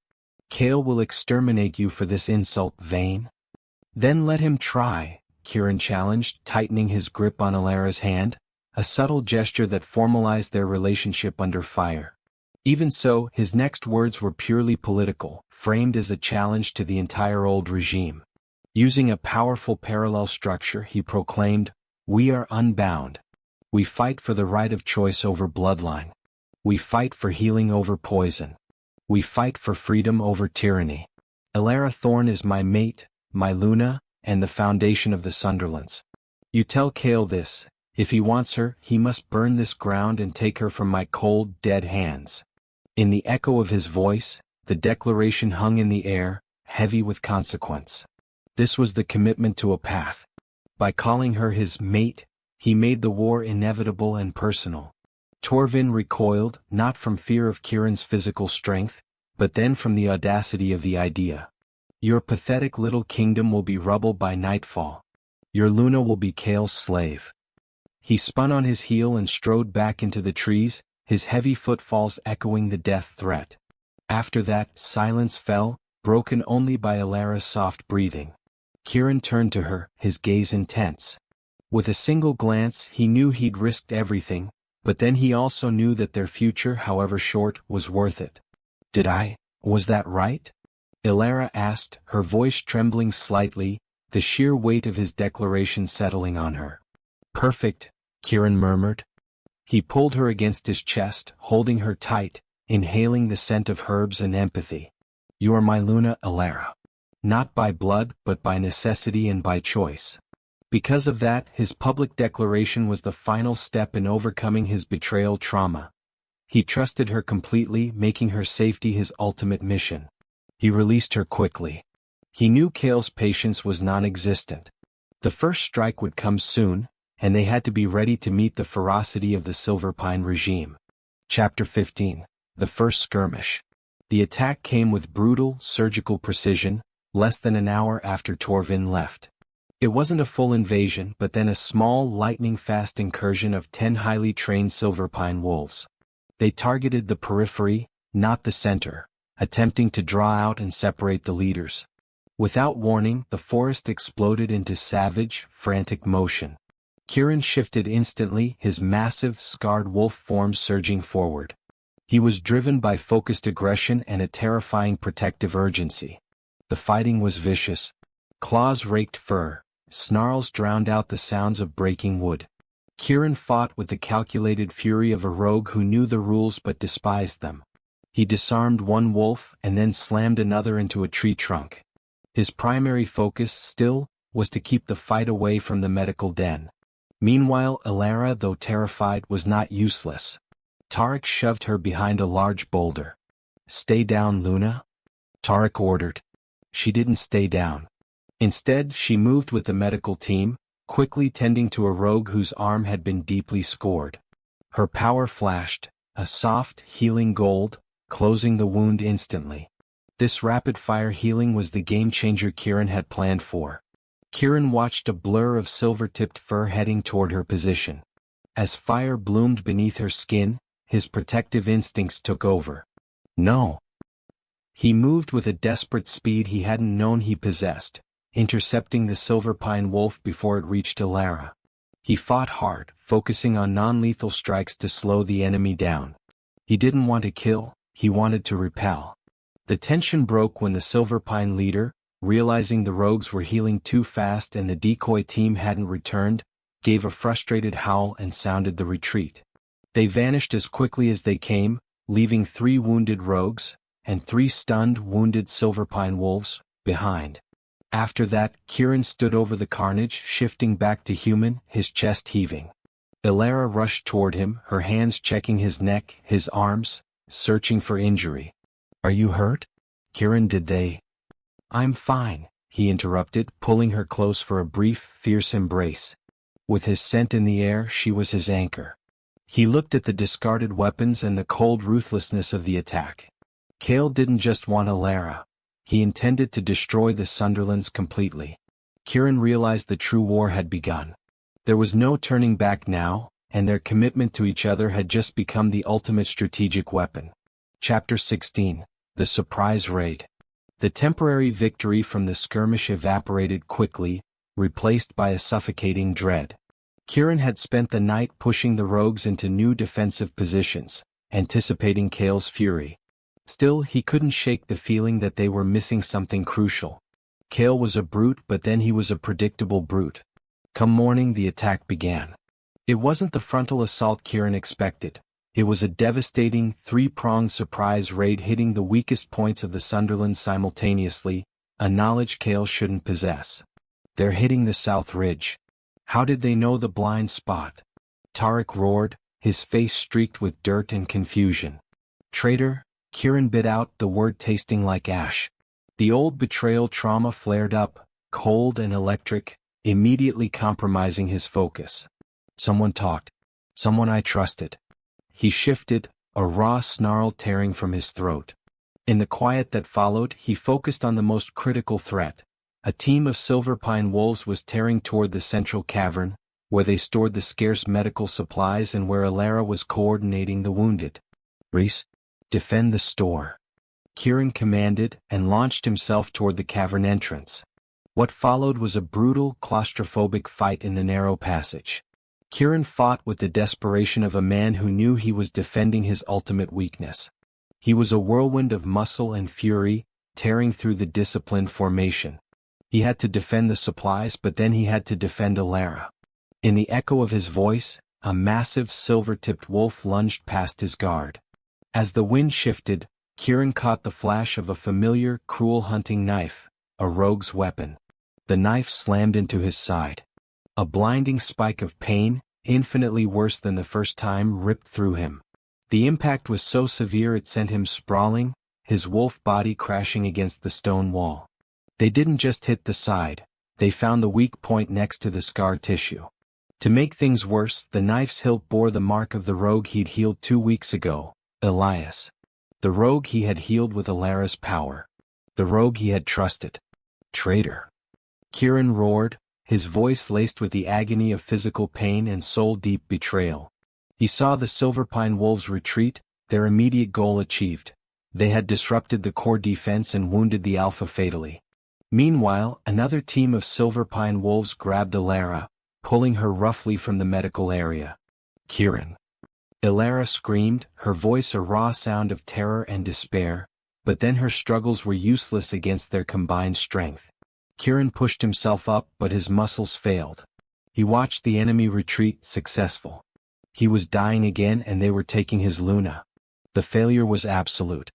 Cale will exterminate you for this insult, Vane. Then let him try, Kieran challenged, tightening his grip on Alara's hand, a subtle gesture that formalized their relationship under fire. Even so, his next words were purely political, framed as a challenge to the entire old regime. Using a powerful parallel structure, he proclaimed, "We are unbound. We fight for the right of choice over bloodline. We fight for healing over poison. We fight for freedom over tyranny. Liana Thorne is my mate, my Luna, and the foundation of the Sunderlands. You tell Caleb this, if he wants her, he must burn this ground and take her from my cold, dead hands." In the echo of his voice, the declaration hung in the air, heavy with consequence. This was the commitment to a path. By calling her his mate, he made the war inevitable and personal. Torvin recoiled, not from fear of Kieran's physical strength, but then from the audacity of the idea. Your pathetic little kingdom will be rubble by nightfall. Your Luna will be Caleb's slave. He spun on his heel and strode back into the trees, his heavy footfalls echoing the death threat. After that, silence fell, broken only by Alara's soft breathing. Kieran turned to her, his gaze intense. With a single glance, he knew he'd risked everything, but then he also knew that their future, however short, was worth it. Was that right? Alara asked, her voice trembling slightly, the sheer weight of his declaration settling on her. Perfect, Kieran murmured. He pulled her against his chest, holding her tight, inhaling the scent of herbs and empathy. You are my Luna, Alara. Not by blood, but by necessity and by choice. Because of that, his public declaration was the final step in overcoming his betrayal trauma. He trusted her completely, making her safety his ultimate mission. He released her quickly. He knew Caleb's patience was non-existent. The first strike would come soon, and they had to be ready to meet the ferocity of the Silverpine regime. Chapter 15. The First Skirmish. The attack came with brutal, surgical precision, less than an hour after Torvin left. It wasn't a full invasion, but then a small, lightning-fast incursion of 10 highly trained Silverpine wolves. They targeted the periphery, not the center, attempting to draw out and separate the leaders. Without warning, the forest exploded into savage, frantic motion. Kieran shifted instantly, his massive, scarred wolf form surging forward. He was driven by focused aggression and a terrifying protective urgency. The fighting was vicious. Claws raked fur, snarls drowned out the sounds of breaking wood. Kieran fought with the calculated fury of a rogue who knew the rules but despised them. He disarmed one wolf and then slammed another into a tree trunk. His primary focus, still, was to keep the fight away from the medical den. Meanwhile, Alara, though terrified, was not useless. Tarek shoved her behind a large boulder. "Stay down, Luna," Tarek ordered. She didn't stay down. Instead, she moved with the medical team, quickly tending to a rogue whose arm had been deeply scored. Her power flashed, a soft, healing gold, closing the wound instantly. This rapid-fire healing was the game-changer Kieran had planned for. Kieran watched a blur of silver-tipped fur heading toward her position. As fire bloomed beneath her skin, his protective instincts took over. No. He moved with a desperate speed he hadn't known he possessed, intercepting the Silverpine wolf before it reached Alara. He fought hard, focusing on non-lethal strikes to slow the enemy down. He didn't want to kill, he wanted to repel. The tension broke when the Silverpine leader, realizing the rogues were healing too fast and the decoy team hadn't returned, gave a frustrated howl and sounded the retreat. They vanished as quickly as they came, leaving 3 wounded rogues, and 3 stunned, wounded Silverpine wolves, behind. After that, Kieran stood over the carnage, shifting back to human, his chest heaving. Alara rushed toward him, her hands checking his neck, his arms, searching for injury. "Are you hurt? Kieran, did they?" "I'm fine," he interrupted, pulling her close for a brief, fierce embrace. With his scent in the air, she was his anchor. He looked at the discarded weapons and the cold ruthlessness of the attack. Caleb didn't just want Alara. He intended to destroy the Sunderlands completely. Kieran realized the true war had begun. There was no turning back now, and their commitment to each other had just become the ultimate strategic weapon. Chapter 16. The Surprise Raid. The temporary victory from the skirmish evaporated quickly, replaced by a suffocating dread. Kieran had spent the night pushing the rogues into new defensive positions, anticipating Cale's fury. Still, he couldn't shake the feeling that they were missing something crucial. Cale was a brute, but then he was a predictable brute. Come morning, the attack began. It wasn't the frontal assault Kieran expected. It was a devastating, three-pronged surprise raid hitting the weakest points of the Sunderlands simultaneously, a knowledge Cale shouldn't possess. They're hitting the South Ridge. How did they know the blind spot? Tarek roared, his face streaked with dirt and confusion. Traitor, Kieran bit out, the word tasting like ash. The old betrayal trauma flared up, cold and electric, immediately compromising his focus. Someone talked. Someone I trusted. He shifted, a raw snarl tearing from his throat. In the quiet that followed, he focused on the most critical threat. A team of Silverpine wolves was tearing toward the central cavern, where they stored the scarce medical supplies and where Alara was coordinating the wounded. Reese, defend the store. Kieran commanded and launched himself toward the cavern entrance. What followed was a brutal, claustrophobic fight in the narrow passage. Kieran fought with the desperation of a man who knew he was defending his ultimate weakness. He was a whirlwind of muscle and fury, tearing through the disciplined formation. He had to defend the supplies, but then he had to defend Alara. In the echo of his voice, a massive silver-tipped wolf lunged past his guard. As the wind shifted, Kieran caught the flash of a familiar, cruel hunting knife, a rogue's weapon. The knife slammed into his side. A blinding spike of pain, infinitely worse than the first time, ripped through him. The impact was so severe it sent him sprawling, his wolf body crashing against the stone wall. They didn't just hit the side, they found the weak point next to the scar tissue. To make things worse, the knife's hilt bore the mark of the rogue he'd healed 2 weeks ago, Elias. The rogue he had healed with Alara's power. The rogue he had trusted. Traitor. Kieran roared, his voice laced with the agony of physical pain and soul-deep betrayal. He saw the Silverpine wolves retreat, their immediate goal achieved. They had disrupted the core defense and wounded the Alpha fatally. Meanwhile, another team of Silverpine wolves grabbed Alara, pulling her roughly from the medical area. Kieran. Alara screamed, her voice a raw sound of terror and despair, but then her struggles were useless against their combined strength. Kieran pushed himself up, but his muscles failed. He watched the enemy retreat, successful. He was dying again and they were taking his Luna. The failure was absolute.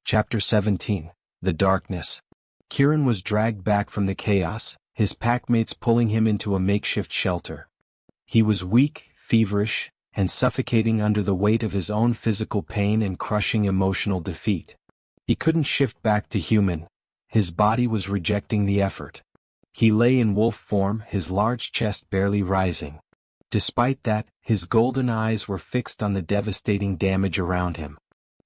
Chapter 17. The Darkness. Kieran was dragged back from the chaos, his packmates pulling him into a makeshift shelter. He was weak, feverish, and suffocating under the weight of his own physical pain and crushing emotional defeat. He couldn't shift back to human. His body was rejecting the effort. He lay in wolf form, his large chest barely rising. Despite that, his golden eyes were fixed on the devastating damage around him.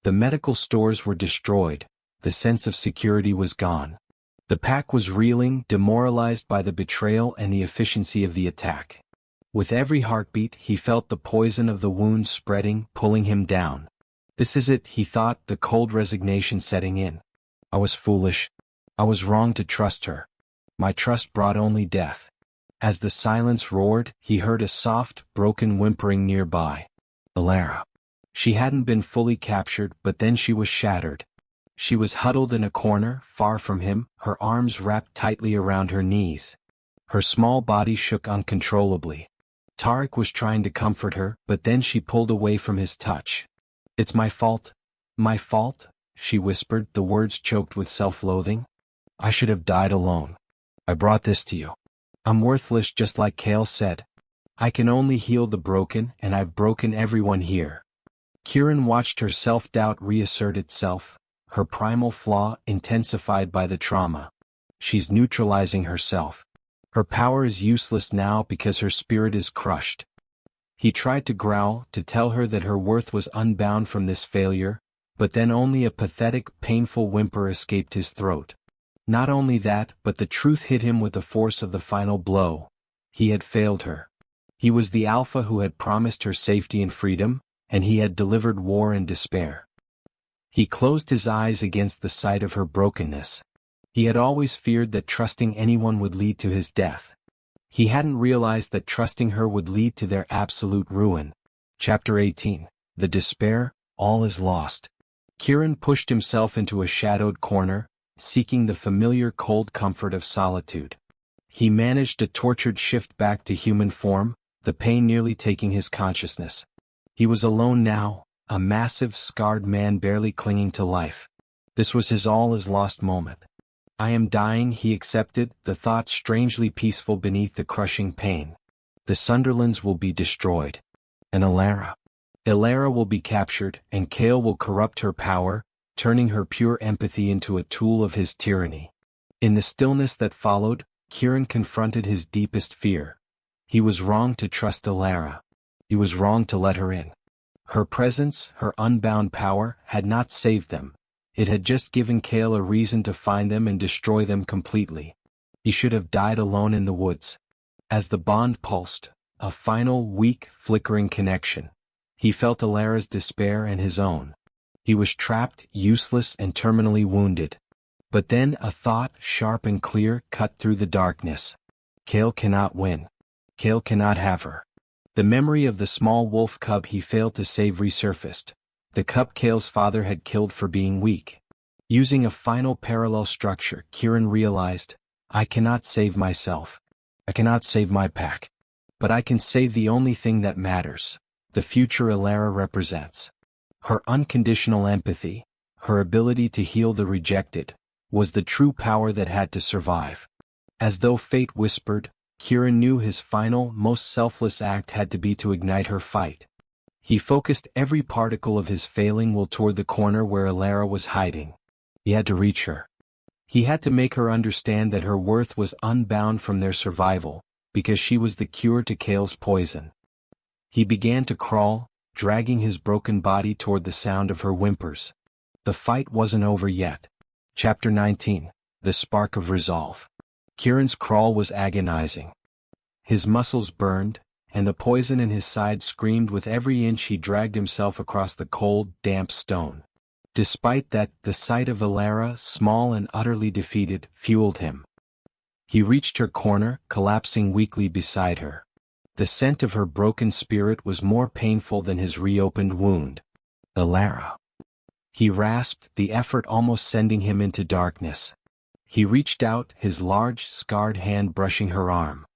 The medical stores were destroyed, the sense of security was gone. The pack was reeling, demoralized by the betrayal and the efficiency of the attack. With every heartbeat, he felt the poison of the wound spreading, pulling him down. This is it, he thought, the cold resignation setting in. I was foolish. I was wrong to trust her. My trust brought only death. As the silence roared, he heard a soft, broken whimpering nearby. Alara. She hadn't been fully captured, but then she was shattered. She was huddled in a corner, far from him, her arms wrapped tightly around her knees. Her small body shook uncontrollably. Tarek was trying to comfort her, but then she pulled away from his touch. It's my fault. My fault, she whispered, the words choked with self-loathing. I should have died alone. I brought this to you. I'm worthless, just like Cale said. I can only heal the broken, and I've broken everyone here. Kieran watched her self-doubt reassert itself, her primal flaw intensified by the trauma. She's neutralizing herself. Her power is useless now because her spirit is crushed. He tried to growl, to tell her that her worth was unbound from this failure, but then only a pathetic, painful whimper escaped his throat. Not only that, but the truth hit him with the force of the final blow. He had failed her. He was the Alpha who had promised her safety and freedom, and he had delivered war and despair. He closed his eyes against the sight of her brokenness. He had always feared that trusting anyone would lead to his death. He hadn't realized that trusting her would lead to their absolute ruin. Chapter 18. The Despair, All is Lost. Kieran pushed himself into a shadowed corner, seeking the familiar cold comfort of solitude. He managed a tortured shift back to human form, the pain nearly taking his consciousness. He was alone now, a massive, scarred man barely clinging to life. This was his all is lost moment. I am dying, he accepted, the thought strangely peaceful beneath the crushing pain. The Sunderlands will be destroyed. And Ilara will be captured, and Kale will corrupt her power, turning her pure empathy into a tool of his tyranny. In the stillness that followed, Kieran confronted his deepest fear. He was wrong to trust Ilara. He was wrong to let her in. Her presence, her unbound power, had not saved them. It had just given Kale a reason to find them and destroy them completely. He should have died alone in the woods. As the bond pulsed, a final, weak, flickering connection, he felt Ilara's despair and his own. He was trapped, useless, and terminally wounded. But then a thought, sharp and clear, cut through the darkness. Kale cannot win. Kale cannot have her. The memory of the small wolf cub he failed to save resurfaced. The cub Kale's father had killed for being weak. Using a final parallel structure, Kieran realized, I cannot save myself. I cannot save my pack. But I can save the only thing that matters, the future Ilara represents. Her unconditional empathy, her ability to heal the rejected, was the true power that had to survive. As though fate whispered, Kieran knew his final, most selfless act had to be to ignite her fight. He focused every particle of his failing will toward the corner where Ilara was hiding. He had to reach her. He had to make her understand that her worth was unbound from their survival, because she was the cure to Kale's poison. He began to crawl, dragging his broken body toward the sound of her whimpers. The fight wasn't over yet. Chapter 19. The Spark of Resolve. Kieran's crawl was agonizing. His muscles burned, and the poison in his side screamed with every inch he dragged himself across the cold, damp stone. Despite that, the sight of Ilara, small and utterly defeated, fueled him. He reached her corner, collapsing weakly beside her. The scent of her broken spirit was more painful than his reopened wound. Ilara. He rasped, the effort almost sending him into darkness. He reached out, his large, scarred hand brushing her arm.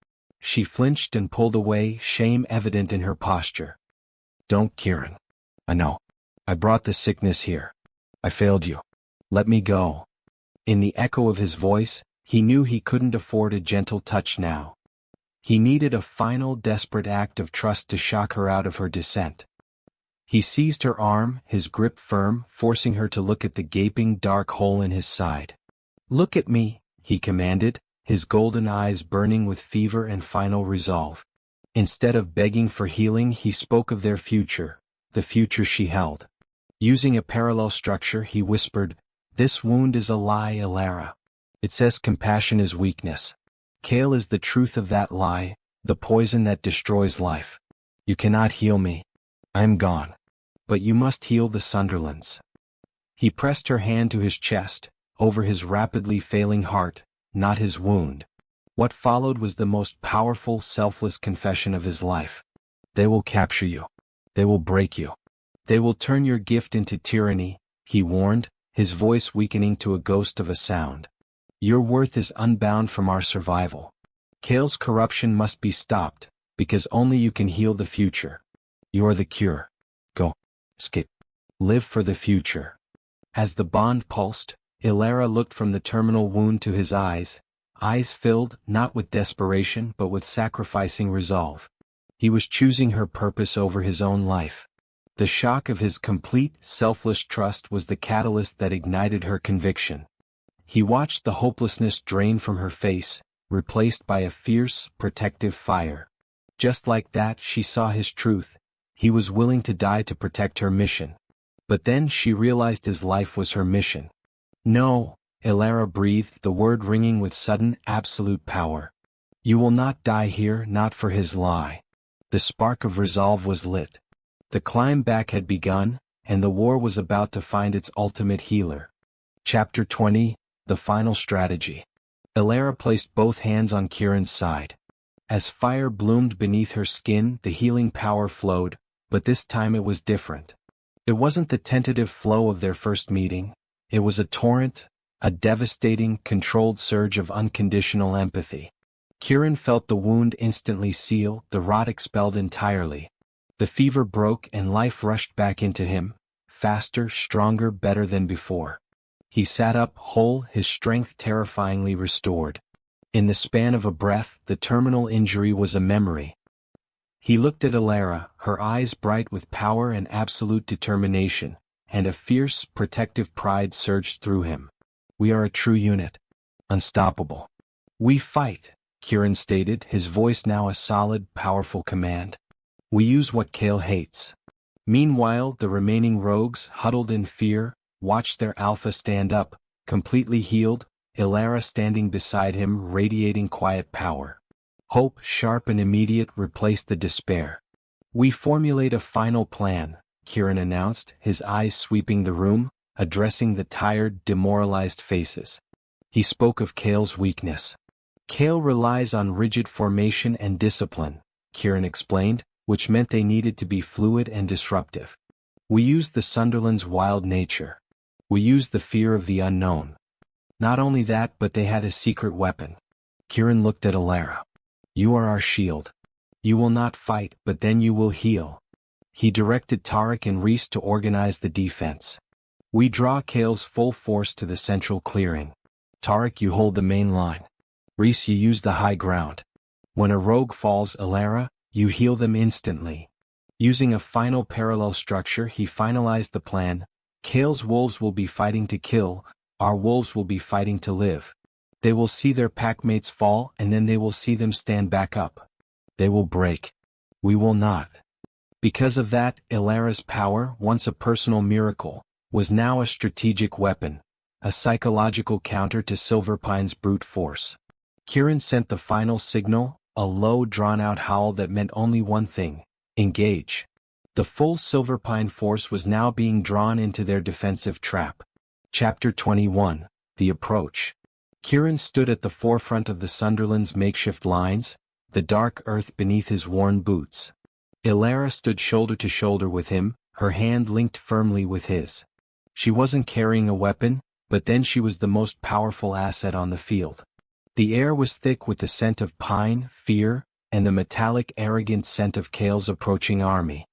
She flinched and pulled away, shame evident in her posture. Don't, Kieran. I know. I brought the sickness here. I failed you. Let me go. In the echo of his voice, he knew he couldn't afford a gentle touch now. He needed a final, desperate act of trust to shock her out of her descent. He seized her arm, his grip firm, forcing her to look at the gaping, dark hole in his side. Look at me, he commanded, his golden eyes burning with fever and final resolve. Instead of begging for healing, he spoke of their future, the future she held. Using a parallel structure, he whispered, This wound is a lie, Ilara. It says compassion is weakness. Kale is the truth of that lie, the poison that destroys life. You cannot heal me. I am gone. But you must heal the Sunderlands. He pressed her hand to his chest, over his rapidly failing heart, not his wound. What followed was the most powerful, selfless confession of his life. They will capture you. They will break you. They will turn your gift into tyranny, he warned, his voice weakening to a ghost of a sound. Your worth is unbound from our survival. Kale's corruption must be stopped, because only you can heal the future. You are the cure. Go. Skip. Live for the future. As the bond pulsed, Ilara looked from the terminal wound to his eyes filled, not with desperation but with sacrificing resolve. He was choosing her purpose over his own life. The shock of his complete, selfless trust was the catalyst that ignited her conviction. He watched the hopelessness drain from her face, replaced by a fierce, protective fire. Just like that, she saw his truth. He was willing to die to protect her mission. But then she realized his life was her mission. No, Ilara breathed, the word ringing with sudden, absolute power. You will not die here, not for his lie. The spark of resolve was lit. The climb back had begun, and the war was about to find its ultimate healer. Chapter 20. The Final Strategy. Ilara placed both hands on Kieran's side. As fire bloomed beneath her skin, the healing power flowed, but this time it was different. It wasn't the tentative flow of their first meeting. It was a torrent, a devastating, controlled surge of unconditional empathy. Kieran felt the wound instantly seal, the rot expelled entirely. The fever broke and life rushed back into him, faster, stronger, better than before. He sat up whole, his strength terrifyingly restored. In the span of a breath, the terminal injury was a memory. He looked at Alara, her eyes bright with power and absolute determination, and a fierce, protective pride surged through him. "We are a true unit. Unstoppable. We fight," Kieran stated, his voice now a solid, powerful command. "We use what Cale hates." Meanwhile, the remaining rogues, huddled in fear, watched their alpha stand up, completely healed, Alara standing beside him, radiating quiet power. Hope, sharp and immediate, replaced the despair. "We formulate a final plan," Kieran announced, his eyes sweeping the room, addressing the tired, demoralized faces. He spoke of Cale's weakness. "Cale relies on rigid formation and discipline," Kieran explained, which meant they needed to be fluid and disruptive. "We used the Sunderlands' wild nature. We used the fear of the unknown. Not only that, but they had a secret weapon." Kieran looked at Alara. "You are our shield. You will not fight, but then you will heal." He directed Tarek and Reese to organize the defense. "We draw Cale's full force to the central clearing. Tarek, you hold the main line. Reese, you use the high ground. When a rogue falls, Alara, you heal them instantly." Using a final parallel structure, he finalized the plan. "Cale's wolves will be fighting to kill, our wolves will be fighting to live. They will see their packmates fall and then they will see them stand back up. They will break. We will not." Because of that, Alara's power, once a personal miracle, was now a strategic weapon, a psychological counter to Silverpine's brute force. Kieran sent the final signal, a low, drawn-out howl that meant only one thing: engage. The full Silverpine force was now being drawn into their defensive trap. Chapter 21, The Approach. Kieran stood at the forefront of the Sunderland's makeshift lines, the dark earth beneath his worn boots. Alara stood shoulder to shoulder with him, her hand linked firmly with his. She wasn't carrying a weapon, but then she was the most powerful asset on the field. The air was thick with the scent of pine, fear, and the metallic, arrogant scent of Cale's approaching army.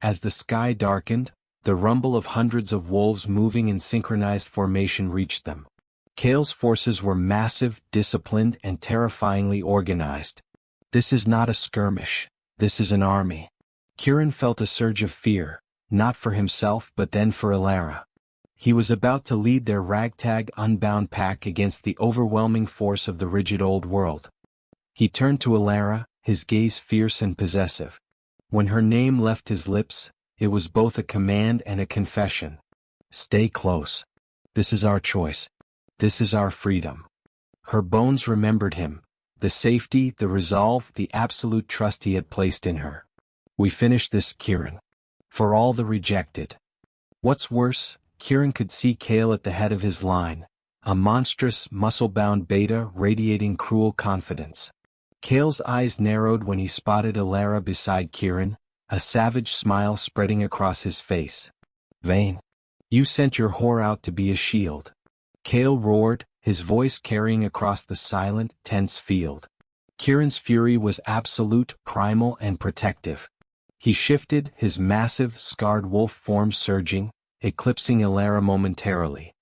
As the sky darkened, the rumble of hundreds of wolves moving in synchronized formation reached them. Cale's forces were massive, disciplined, and terrifyingly organized. "This is not a skirmish. This is an army." Kieran felt a surge of fear, not for himself but then for Alara. He was about to lead their ragtag, unbound pack against the overwhelming force of the rigid old world. He turned to Alara, his gaze fierce and possessive. When her name left his lips, it was both a command and a confession. "Stay close. This is our choice. This is our freedom." Her bones remembered him, the safety, the resolve, the absolute trust he had placed in her. "We finish this, Kieran. For all the rejected." What's worse, Kieran could see Cale at the head of his line, a monstrous, muscle-bound beta radiating cruel confidence. Cale's eyes narrowed when he spotted Alara beside Kieran, a savage smile spreading across his face. "Vane, you sent your whore out to be a shield." Cale roared, his voice carrying across the silent, tense field. Kieran's fury was absolute, primal, and protective. He shifted, his massive, scarred wolf form surging, eclipsing Alara momentarily.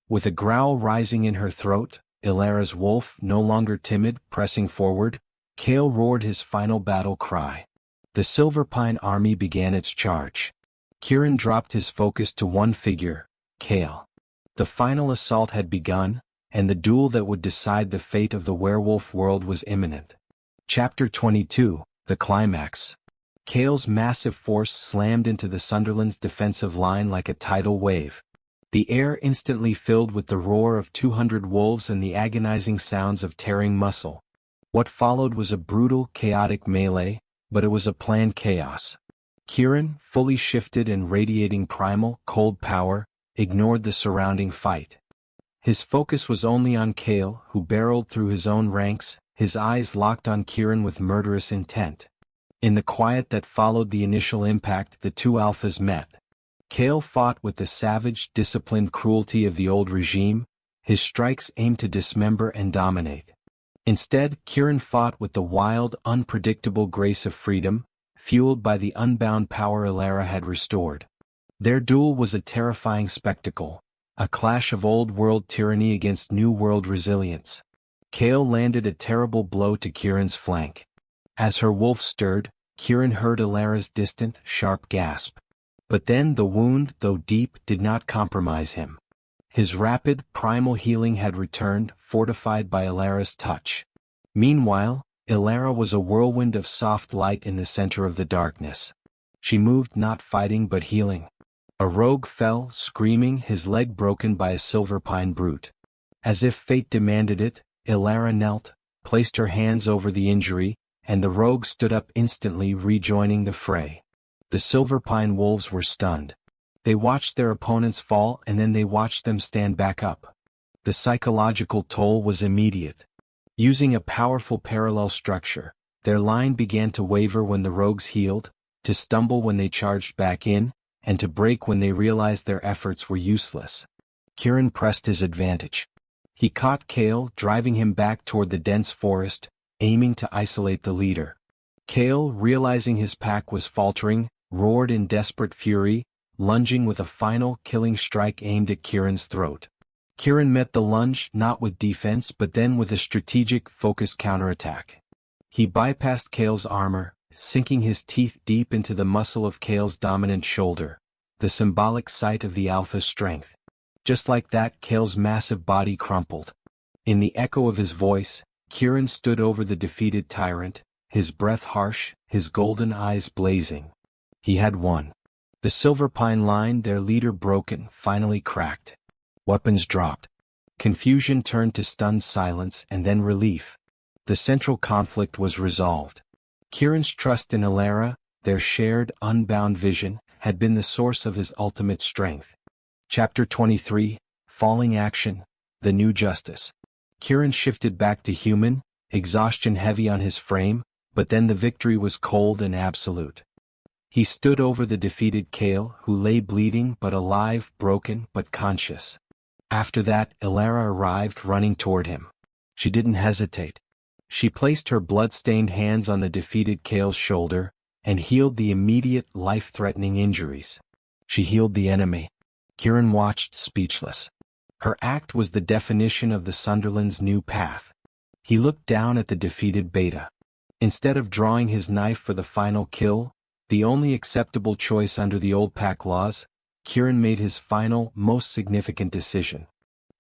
With a growl rising in her throat, Alara's wolf, no longer timid, pressing forward, Cale roared his final battle cry. The Silverpine army began its charge. Kieran dropped his focus to one figure, Cale. The final assault had begun, and the duel that would decide the fate of the werewolf world was imminent. Chapter 22, The Climax. Cale's massive force slammed into the Sunderland's defensive line like a tidal wave. The air instantly filled with the roar of 200 wolves and the agonizing sounds of tearing muscle. What followed was a brutal, chaotic melee, but it was a planned chaos. Kieran, fully shifted and radiating primal, cold power, ignored the surrounding fight. His focus was only on Cale, who barreled through his own ranks, his eyes locked on Kieran with murderous intent. In the quiet that followed the initial impact, the two alphas met. Cale fought with the savage, disciplined cruelty of the old regime, his strikes aimed to dismember and dominate. Instead, Kieran fought with the wild, unpredictable grace of freedom, fueled by the unbound power Ilara had restored. Their duel was a terrifying spectacle, a clash of old-world tyranny against new-world resilience. Cale landed a terrible blow to Kieran's flank. As her wolf stirred, Kieran heard Ilara's distant, sharp gasp. But then the wound, though deep, did not compromise him. His rapid, primal healing had returned, fortified by Ilara's touch. Meanwhile, Ilara was a whirlwind of soft light in the center of the darkness. She moved not fighting but healing. A rogue fell, screaming, his leg broken by a Silverpine brute. As if fate demanded it, Ilara knelt, placed her hands over the injury, and the rogue stood up instantly, rejoining the fray. The Silverpine wolves were stunned. They watched their opponents fall and then they watched them stand back up. The psychological toll was immediate. Using a powerful parallel structure, their line began to waver when the rogues healed, to stumble when they charged back in, and to break when they realized their efforts were useless. Kieran pressed his advantage. He caught Cale, driving him back toward the dense forest, aiming to isolate the leader. Cale, realizing his pack was faltering, roared in desperate fury, lunging with a final killing strike aimed at Kieran's throat. Kieran met the lunge not with defense but then with a strategic, focused counterattack. He bypassed Cale's armor, sinking his teeth deep into the muscle of Cale's dominant shoulder, the symbolic site of the alpha's strength. Just like that, Cale's massive body crumpled. In the echo of his voice, Kieran stood over the defeated tyrant, his breath harsh, his golden eyes blazing. He had won. The Silverpine line, their leader broken, finally cracked. Weapons dropped. Confusion turned to stunned silence and then relief. The central conflict was resolved. Kieran's trust in Ilara, their shared, unbound vision, had been the source of his ultimate strength. Chapter 23, Falling Action, The New Justice. Kieran shifted back to human, exhaustion heavy on his frame, but then the victory was cold and absolute. He stood over the defeated Cale, who lay bleeding but alive, broken but conscious. After that, Ilara arrived, running toward him. She didn't hesitate. She placed her blood-stained hands on the defeated Cale's shoulder, and healed the immediate, life-threatening injuries. She healed the enemy. Kieran watched, speechless. Her act was the definition of the Sunderlands' new path. He looked down at the defeated Beta. Instead of drawing his knife for the final kill, the only acceptable choice under the old pack laws, Kieran made his final, most significant decision.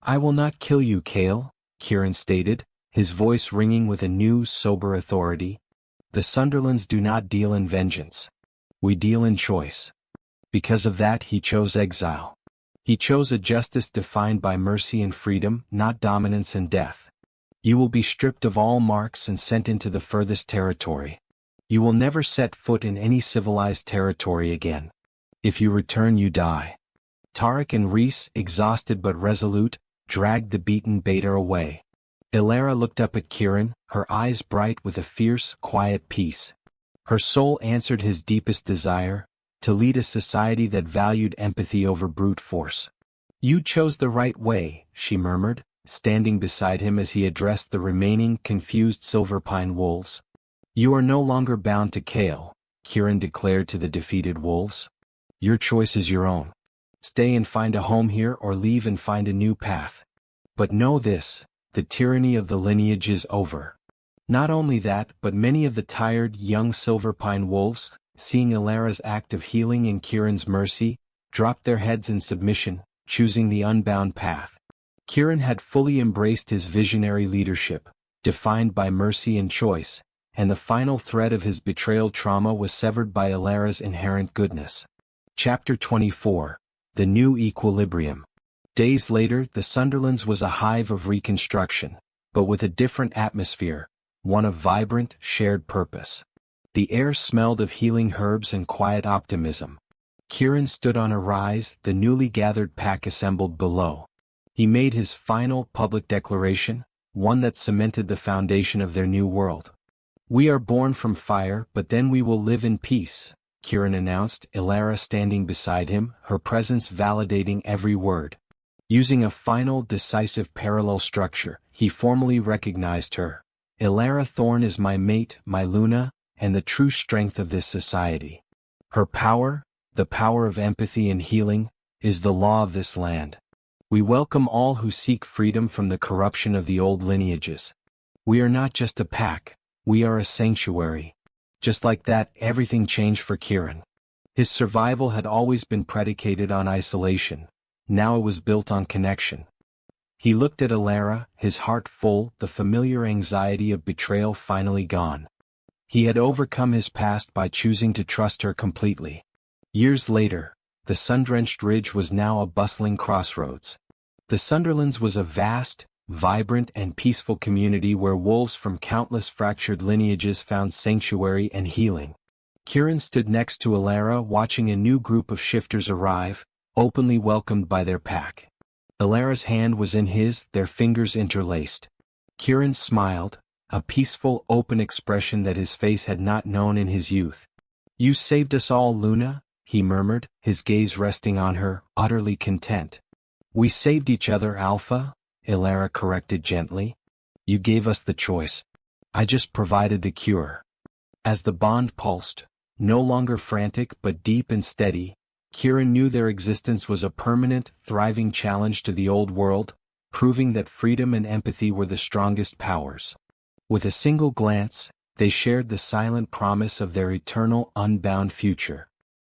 "I will not kill you, Cale," Kieran stated, his voice ringing with a new, sober authority. "The Sunderlands do not deal in vengeance. We deal in choice." Because of that, he chose exile. He chose a justice defined by mercy and freedom, not dominance and death. You will be stripped of all marks and sent into the furthest territory. You will never set foot in any civilized territory again. If you return, you die. Tarek and Reese, exhausted but resolute, dragged the beaten Beta away. Ilara looked up at Kieran, her eyes bright with a fierce, quiet peace. Her soul answered his deepest desire, to lead a society that valued empathy over brute force. "You chose the right way," she murmured, standing beside him as he addressed the remaining, confused Silverpine wolves. "You are no longer bound to Cale," Kieran declared to the defeated wolves. "Your choice is your own. Stay and find a home here or leave and find a new path. But know this, the tyranny of the lineage is over." Not only that, but many of the tired, young Silverpine wolves, seeing Ilara's act of healing and Kieran's mercy, dropped their heads in submission, choosing the unbound path. Kieran had fully embraced his visionary leadership, defined by mercy and choice, and the final thread of his betrayal trauma was severed by Ilara's inherent goodness. Chapter 24, The New Equilibrium. Days later, the Sunderlands was a hive of reconstruction, but with a different atmosphere, one of vibrant, shared purpose. The air smelled of healing herbs and quiet optimism. Kieran stood on a rise, the newly gathered pack assembled below. He made his final public declaration, one that cemented the foundation of their new world. "We are born from fire, but then we will live in peace," Kieran announced, Ilara standing beside him, her presence validating every word. Using a final, decisive parallel structure, he formally recognized her. "Liana Thorne is my mate, my Luna, and the true strength of this society. Her power, the power of empathy and healing, is the law of this land. We welcome all who seek freedom from the corruption of the old lineages. We are not just a pack, we are a sanctuary." Just like that, everything changed for Kieran. His survival had always been predicated on isolation. Now it was built on connection. He looked at Ilara, his heart full, the familiar anxiety of betrayal finally gone. He had overcome his past by choosing to trust her completely. Years later, the sun-drenched ridge was now a bustling crossroads. The Sunderlands was a vast, vibrant and peaceful community where wolves from countless fractured lineages found sanctuary and healing. Kieran stood next to Ilara, watching a new group of shifters arrive, openly welcomed by their pack. Ilara's hand was in his, their fingers interlaced. Kieran smiled, a peaceful, open expression that his face had not known in his youth. "You saved us all, Luna," he murmured, his gaze resting on her, utterly content. "We saved each other, Alpha," Ilara corrected gently. "You gave us the choice. I just provided the cure." As the bond pulsed, no longer frantic but deep and steady, Kieran knew their existence was a permanent, thriving challenge to the old world, proving that freedom and empathy were the strongest powers. With a single glance, they shared the silent promise of their eternal, unbound future.